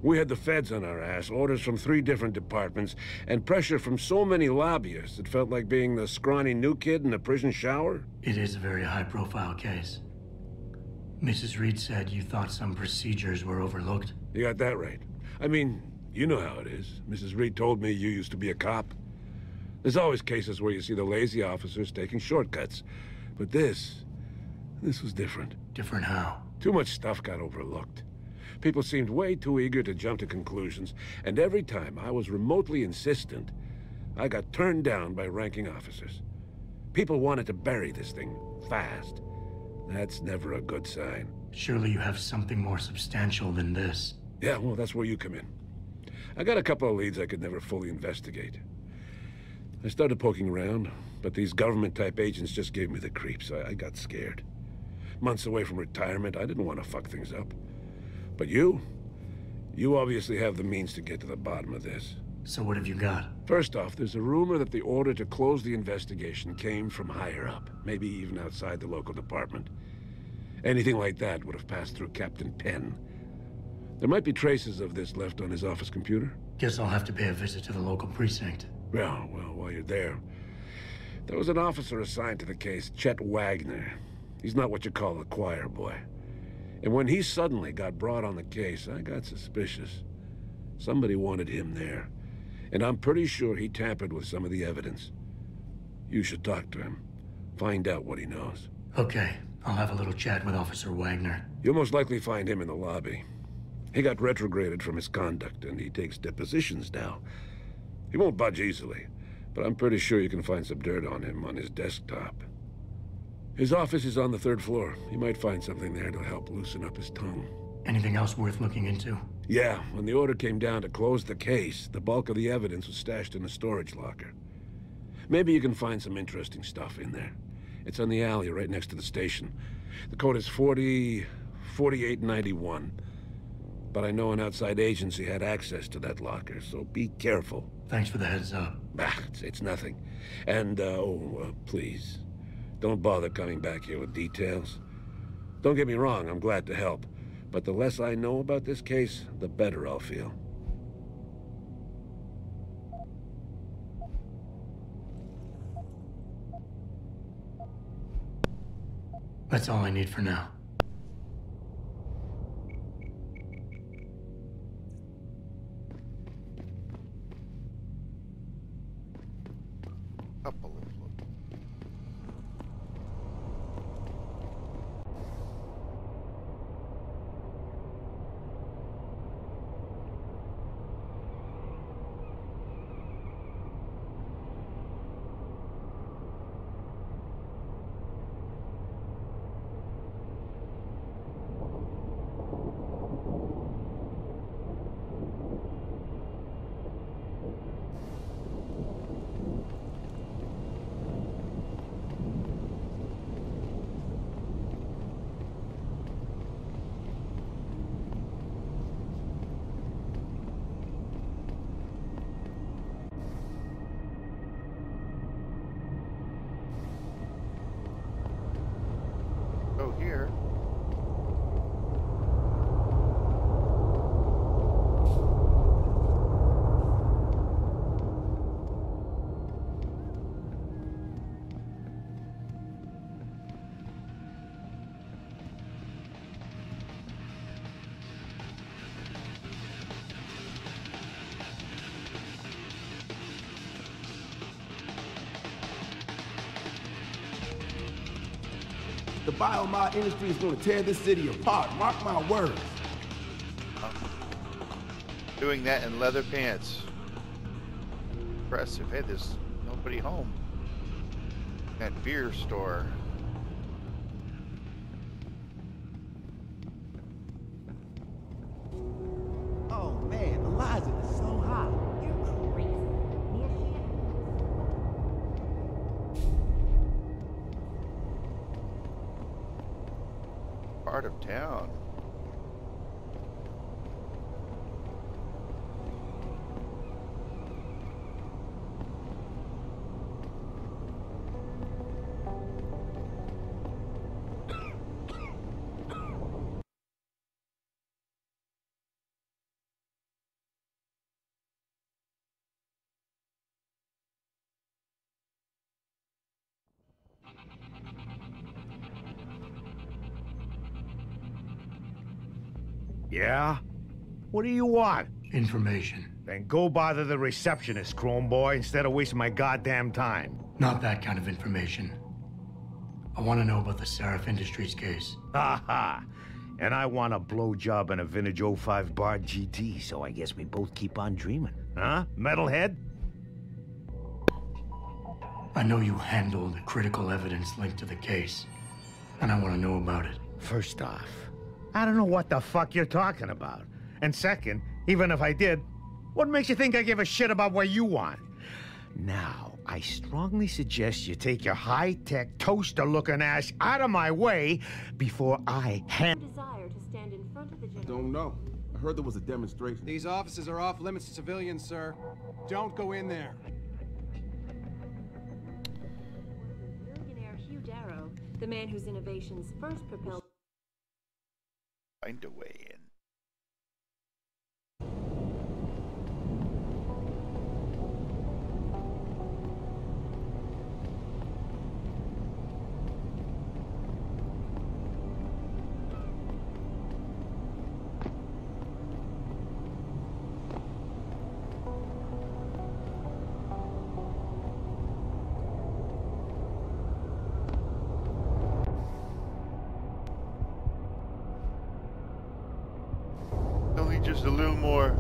We had the feds on our ass, orders from 3 different departments, and pressure from so many lobbyists it felt like being the scrawny new kid in the prison shower. It is a very high-profile case. Mrs. Reed said you thought some procedures were overlooked. You got that right. I mean, you know how it is. Mrs. Reed told me you used to be a cop. There's always cases where you see the lazy officers taking shortcuts. But this was different. Different how? Too much stuff got overlooked. People seemed way too eager to jump to conclusions, and every time I was remotely insistent, I got turned down by ranking officers. People wanted to bury this thing fast. That's never a good sign. Surely you have something more substantial than this. Yeah, well, that's where you come in. I got a couple of leads I could never fully investigate. I started poking around, but these government-type agents just gave me the creeps. I got scared. Months away from retirement, I didn't want to fuck things up. But you obviously have the means to get to the bottom of this. So what have you got? First off, there's a rumor that the order to close the investigation came from higher up, maybe even outside the local department. Anything like that would have passed through Captain Penn. There might be traces of this left on his office computer. Guess I'll have to pay a visit to the local precinct. Well, while you're there, there was an officer assigned to the case, Chet Wagner. He's not what you call a choir boy. And when he suddenly got brought on the case, I got suspicious. Somebody wanted him there. And I'm pretty sure he tampered with some of the evidence. You should talk to him. Find out what he knows. Okay, I'll have a little chat with Officer Wagner. You'll most likely find him in the lobby. He got retrograded from his conduct, and he takes depositions now. He won't budge easily, but I'm pretty sure you can find some dirt on him on his desktop. His office is on the 3rd floor. You might find something there to help loosen up his tongue. Anything else worth looking into? Yeah, when the order came down to close the case, the bulk of the evidence was stashed in a storage locker. Maybe you can find some interesting stuff in there. It's on the alley right next to the station. The code is 4891. But I know an outside agency had access to that locker, so be careful. Thanks for the heads up. It's nothing. And, please, don't bother coming back here with details. Don't get me wrong, I'm glad to help. But the less I know about this case, the better I'll feel. That's all I need for now. here. The biomod industry is going to tear this city apart. Mark my words. Doing that in leather pants. Impressive. Hey, there's nobody home. That beer store. Oh man, Eliza is so hot. You're crazy. Part of town. Yeah? What do you want? Information. Then go bother the receptionist, Chrome Boy, instead of wasting my goddamn time. Not that kind of information. I want to know about the Seraph Industries case. Ha ha! And I want a blowjob and a vintage 05 bar GT, so I guess we both keep on dreaming. Huh, metalhead? I know you handled critical evidence linked to the case, and I want to know about it. First off, I don't know what the fuck you're talking about. And second, even if I did, what makes you think I give a shit about what you want? Now, I strongly suggest you take your high-tech, toaster-looking ass out of my way before I Desire to stand in front of the Don't know. I heard there was a demonstration. These offices are off limits to civilians, sir. Don't go in there. Billionaire Hugh Darrow, the man whose innovations first propelled. Find a way in. Only just a little more.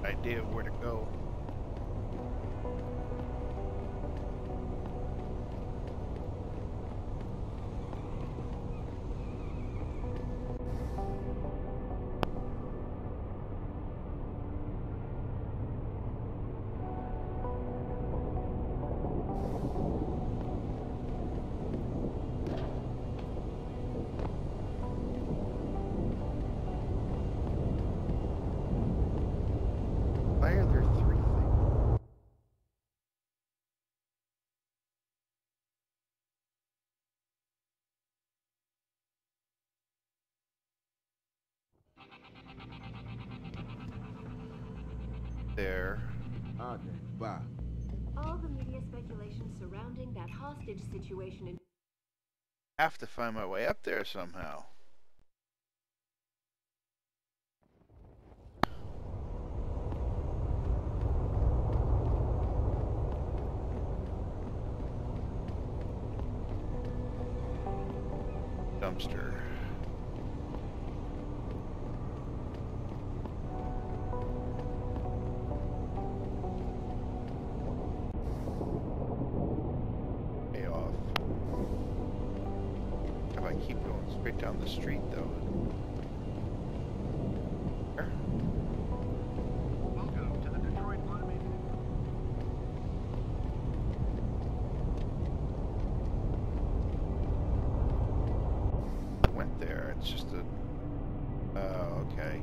Idea of where to go. Why are there three things? There. Okay, bye. All the media speculation surrounding that hostage situation in. Have to find my way up there somehow. hamster. Pay off. How about I keep going straight down the street though? There. Welcome to the Detroit Automated. Went there. It's just a. Oh, okay.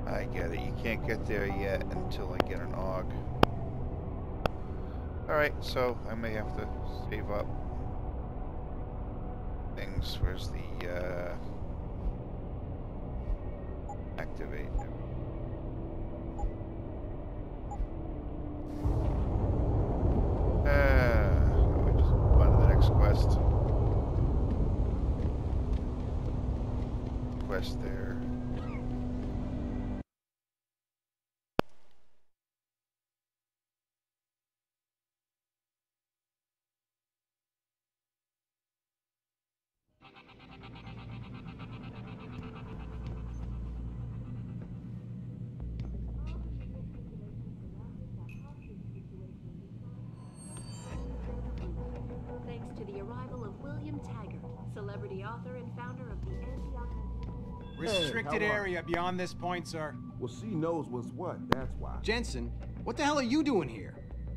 I get it. You can't get there yet until I get an AUG. Alright, so I may have to save up things. Where's the activate? Let me just move on to the next quest. Quest there. Thanks to the arrival of William Taggart, celebrity author and founder of the anti-augmented... Restricted Hey, how are area beyond this point, sir. Well, she knows what's what, that's why. Jensen, what the hell are you doing here?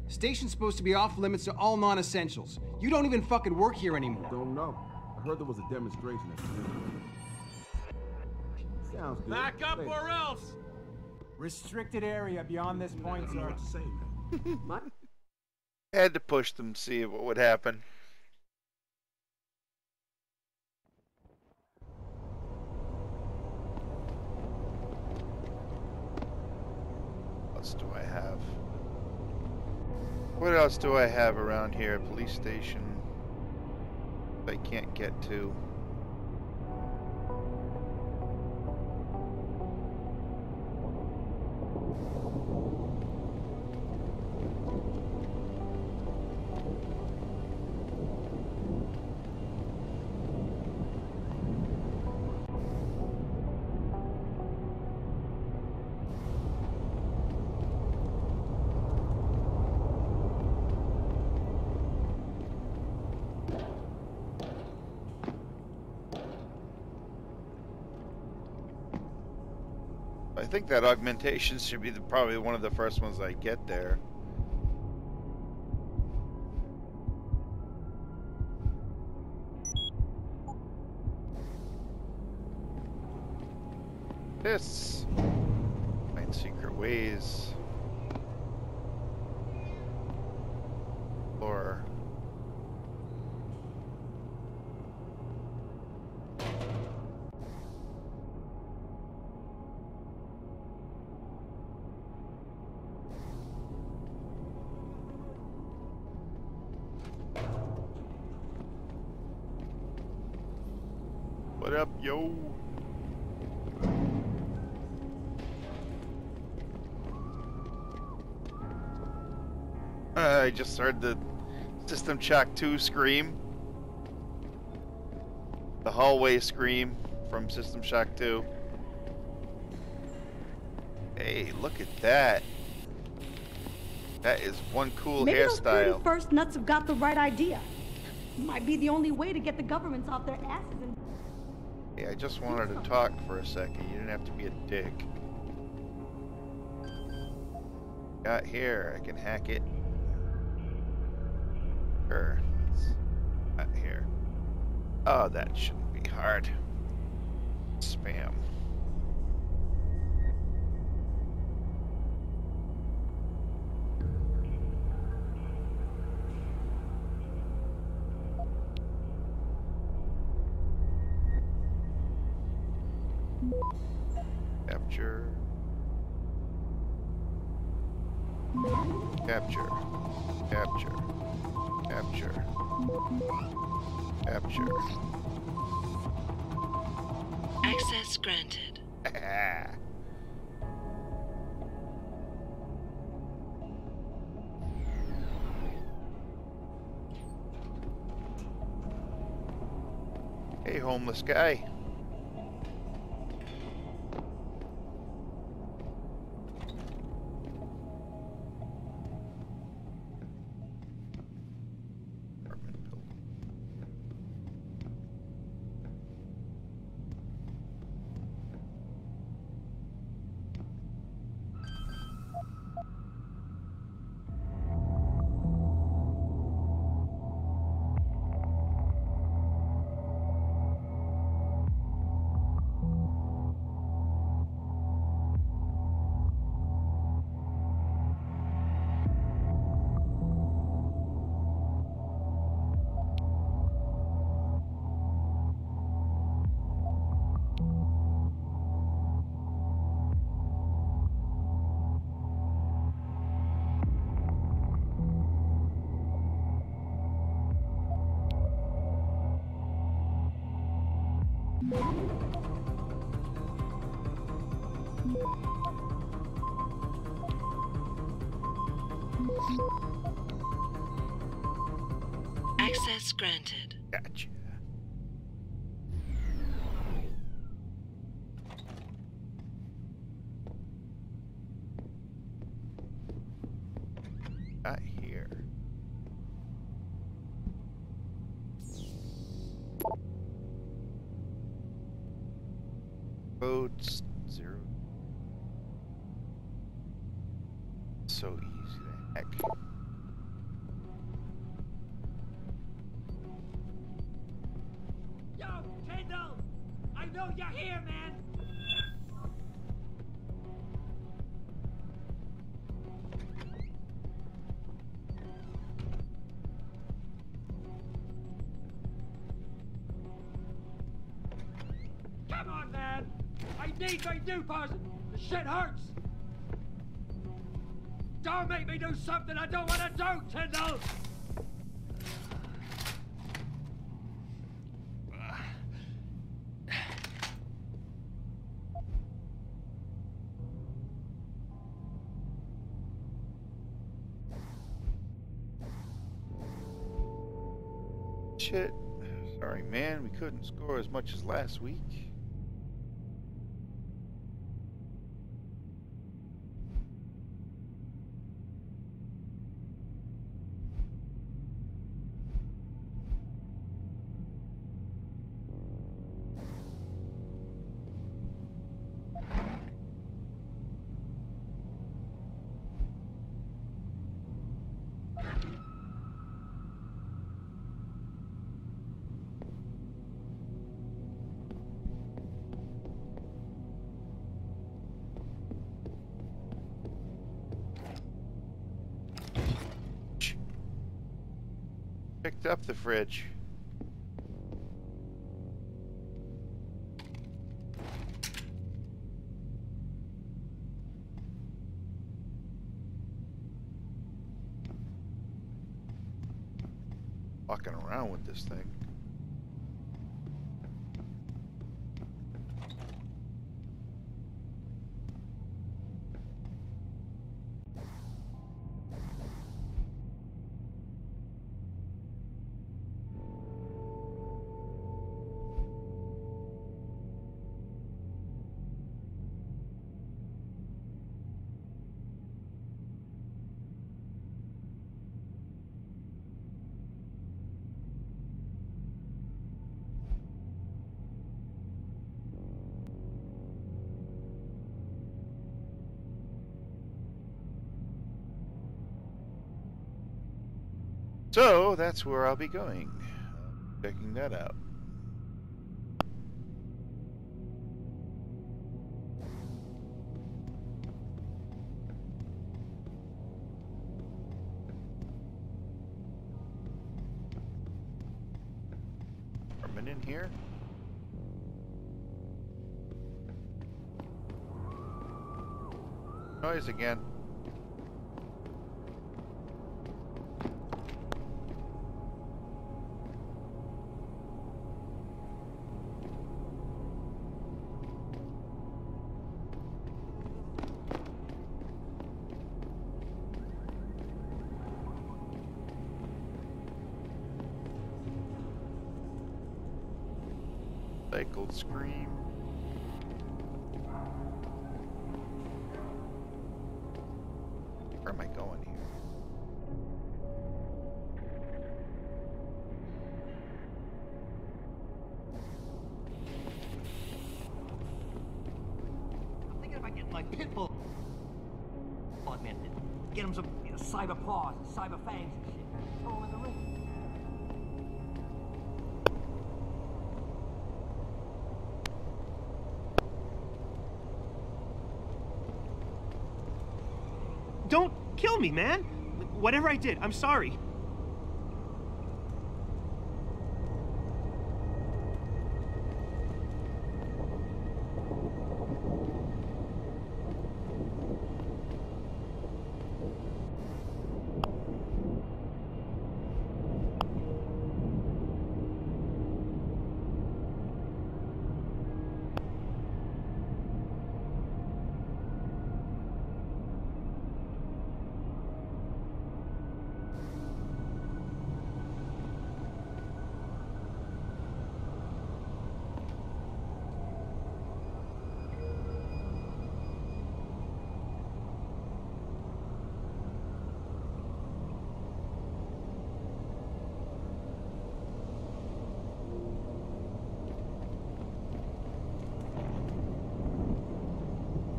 Station's supposed to be off limits to all non-essentials. You don't even fucking work here anymore. Don't know. I heard there was a demonstration at the end. Sounds good. Back up Hey. or else! Restricted area beyond this point, sir. I had to push them to see what would happen. What else do I have? What else do I have around here? Police station. I can't get to. I think that augmentation should be probably one of the first ones I get there. This find secret ways, or what up, yo? I just heard the System Shock 2 scream. The hallway scream from System Shock 2. Hey, look at that. That is one cool Maybe those hairstyle. pretty first nuts have got the right idea. Might be the only way to get the governments off their asses and... Hey, I just wanted to talk for a second. You didn't have to be a dick. Got here. I can hack it. Sure. It's not here. Oh, that shouldn't be hard. Spam. Capture. Capture. Capture. Capture. Capture. Access granted. Hey, homeless guy. Access granted. Gotcha. Not here. Codes 0. So easy to hack. Yo, Kendall! I know you're here, man! Come on, man! I need my new person! The shit hurts! Don't make me do something I don't want to do, Kendall! Shit. Sorry, man. We couldn't score as much as last week. Picked up the fridge. Walking around with this thing. So that's where I'll be going. Checking that out. Coming in here. Noise again. Recycled scream. Where am I going here? I'm thinking about getting my pit bull augmented. Get him some cyber paws, cyber fangs and shit. Throw him in the ring. Don't kill me, man! Whatever I did, I'm sorry.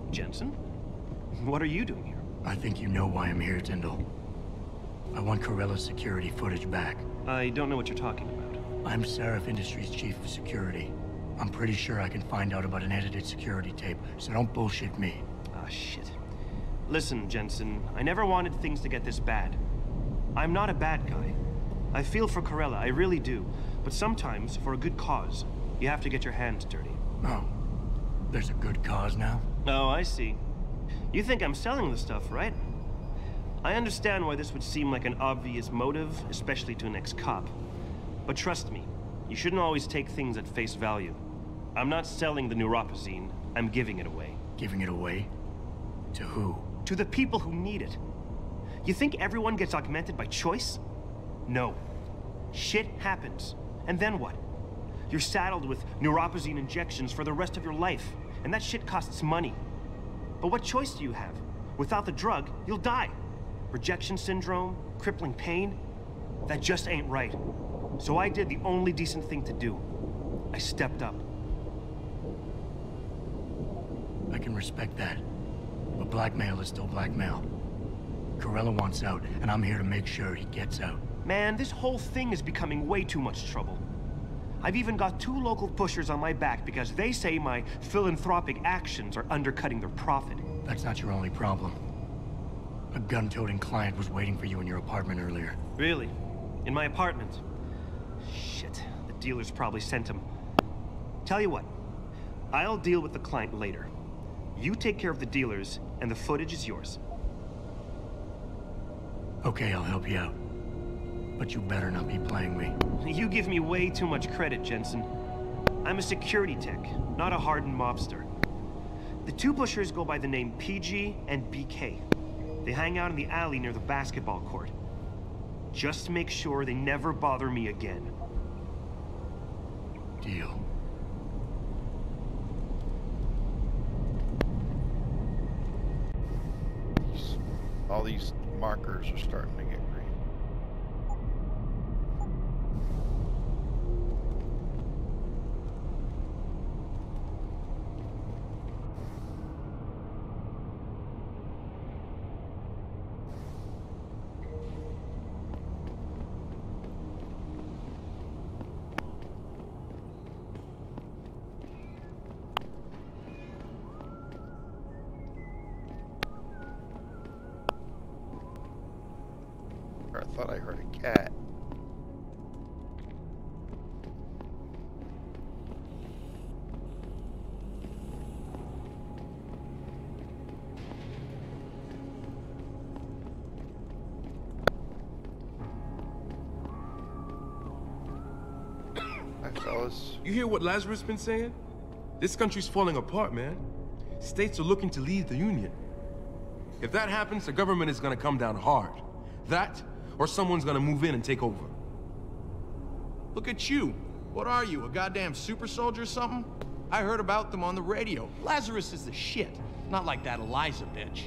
Jensen? What are you doing here? I think you know why I'm here, Tyndall. I want Corella's security footage back. I don't know what you're talking about. I'm Seraph Industries' chief of security. I'm pretty sure I can find out about an edited security tape, so don't bullshit me. Ah, shit. Listen, Jensen, I never wanted things to get this bad. I'm not a bad guy. I feel for Corella, I really do. But sometimes, for a good cause, you have to get your hands dirty. Oh, there's a good cause now? Oh, I see. You think I'm selling the stuff, right? I understand why this would seem like an obvious motive, especially to an ex-cop. But trust me, you shouldn't always take things at face value. I'm not selling the neuropazine, I'm giving it away. Giving it away? To who? To the people who need it. You think everyone gets augmented by choice? No. Shit happens. And then what? You're saddled with neuropazine injections for the rest of your life. And that shit costs money. But what choice do you have? Without the drug, you'll die. Rejection syndrome, crippling pain. That just ain't right. So I did the only decent thing to do. I stepped up. I can respect that. But blackmail is still blackmail. Corella wants out, and I'm here to make sure he gets out. Man, this whole thing is becoming way too much trouble. I've even got 2 local pushers on my back because they say my philanthropic actions are undercutting their profit. That's not your only problem. A gun-toting client was waiting for you in your apartment earlier. Really? In my apartment? Shit, the dealers probably sent him. Tell you what, I'll deal with the client later. You take care of the dealers, and the footage is yours. Okay, I'll help you out. But you better not be playing me. You give me way too much credit, Jensen. I'm a security tech, not a hardened mobster. The 2 pushers go by the name PG and BK. They hang out in the alley near the basketball court. Just make sure they never bother me again. Deal. All these markers are starting to get green. I thought I heard a cat. Hi, fellas. You hear what Lazarus been saying? This country's falling apart, man. States are looking to leave the Union. If that happens, the government is gonna come down hard. That, or someone's gonna move in and take over. Look at you. What are you, a goddamn super soldier or something? I heard about them on the radio. Lazarus is the shit. Not like that Eliza bitch.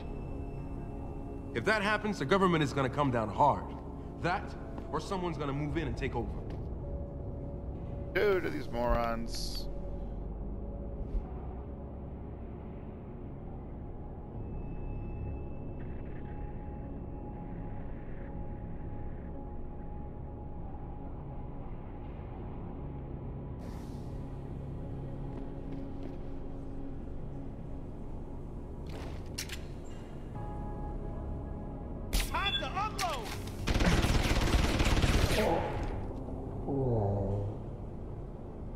If that happens, the government is gonna come down hard. That, or someone's gonna move in and take over. Dude, these morons. Time to unload!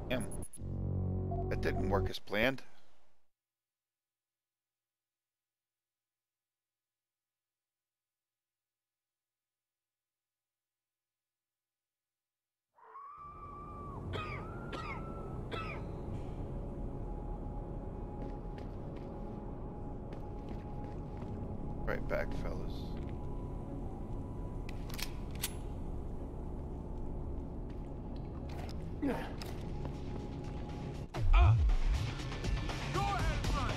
Damn. That didn't work as planned. Right back, fellas. Go ahead, run!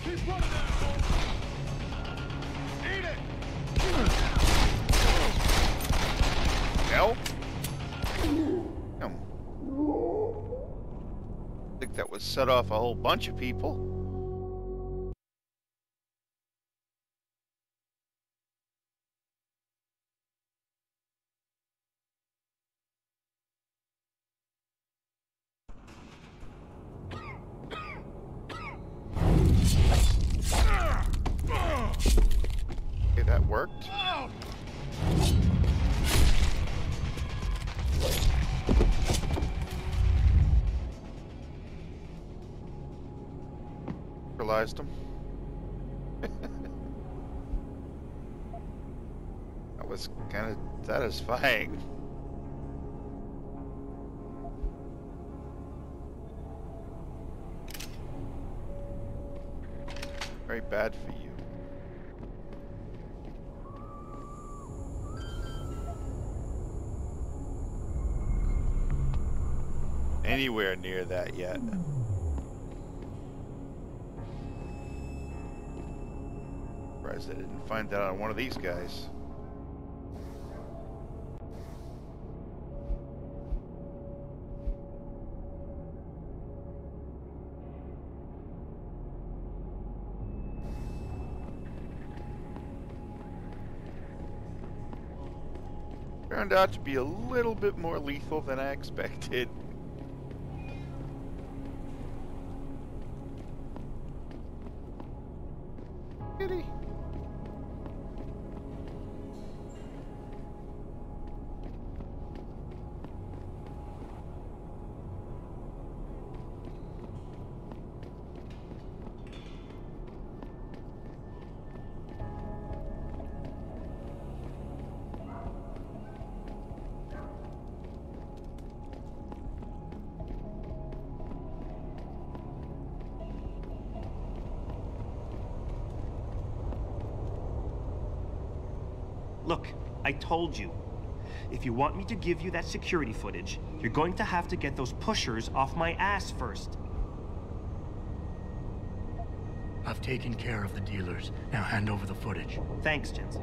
Keep running, asshole! Eat it! Hell? I think that would set off a whole bunch of people. Okay, that worked. Realized him. That was kind of satisfying. Very bad for you. Anywhere near that yet. Surprised I didn't find that on one of these guys. Turned out to be a little bit more lethal than I expected. Kitty. Look, I told you. If you want me to give you that security footage, you're going to have to get those pushers off my ass first. I've taken care of the dealers. Now hand over the footage. Thanks, Jensen.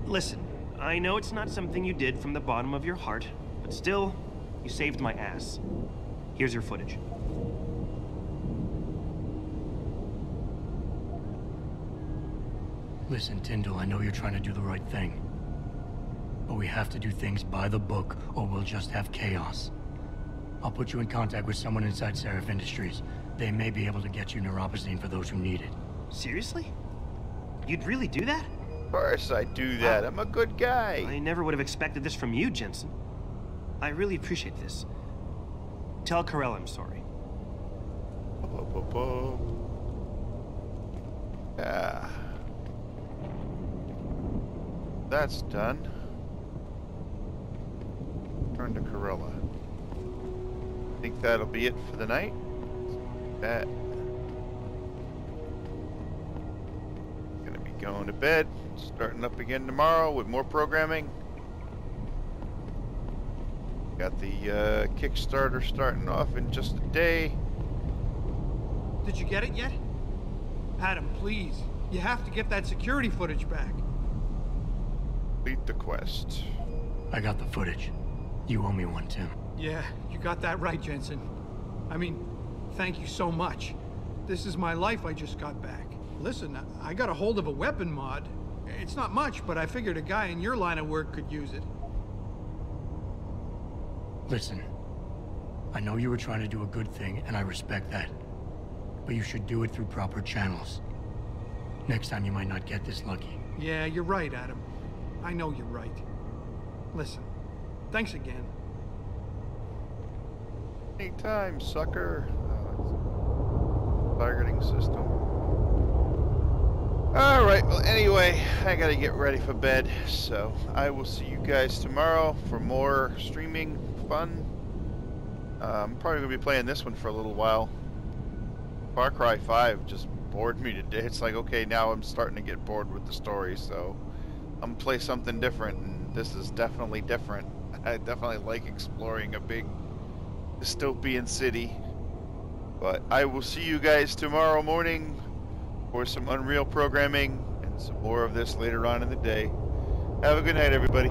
Listen, I know it's not something you did from the bottom of your heart, but still, you saved my ass. Here's your footage. Listen, Tyndall, I know you're trying to do the right thing. But we have to do things by the book, or we'll just have chaos. I'll put you in contact with someone inside Seraph Industries. They may be able to get you neuropozyne for those who need it. Seriously? You'd really do that? Of course I'd do that. I'm a good guy. I never would have expected this from you, Jensen. I really appreciate this. Tell Carell I'm sorry. Yeah. That's done. Turn to Corella. Think that'll be it for the night? That. going to bed. Starting up again tomorrow with more programming. Got the Kickstarter starting off in just a day. Did you get it yet? Adam, please. You have to get that security footage back. Complete the quest. I got the footage. You owe me one, Tim. Yeah, you got that right, Jensen. I mean, thank you so much. This is my life I just got back. Listen, I got a hold of a weapon mod. It's not much, but I figured a guy in your line of work could use it. Listen, I know you were trying to do a good thing, and I respect that. But you should do it through proper channels. Next time you might not get this lucky. Yeah, you're right, Adam. I know you're right. Listen, thanks again. Anytime, sucker. Targeting system. Alright, well anyway, I gotta get ready for bed, so I will see you guys tomorrow for more streaming fun. I'm probably gonna be playing this one for a little while. Far Cry 5 just bored me to death. It's like, okay, now I'm starting to get bored with the story, so I'm gonna play something different, and this is definitely different. I definitely like exploring a big dystopian city. But I will see you guys tomorrow morning for some Unreal programming and some more of this later on in the day. Have a good night, everybody.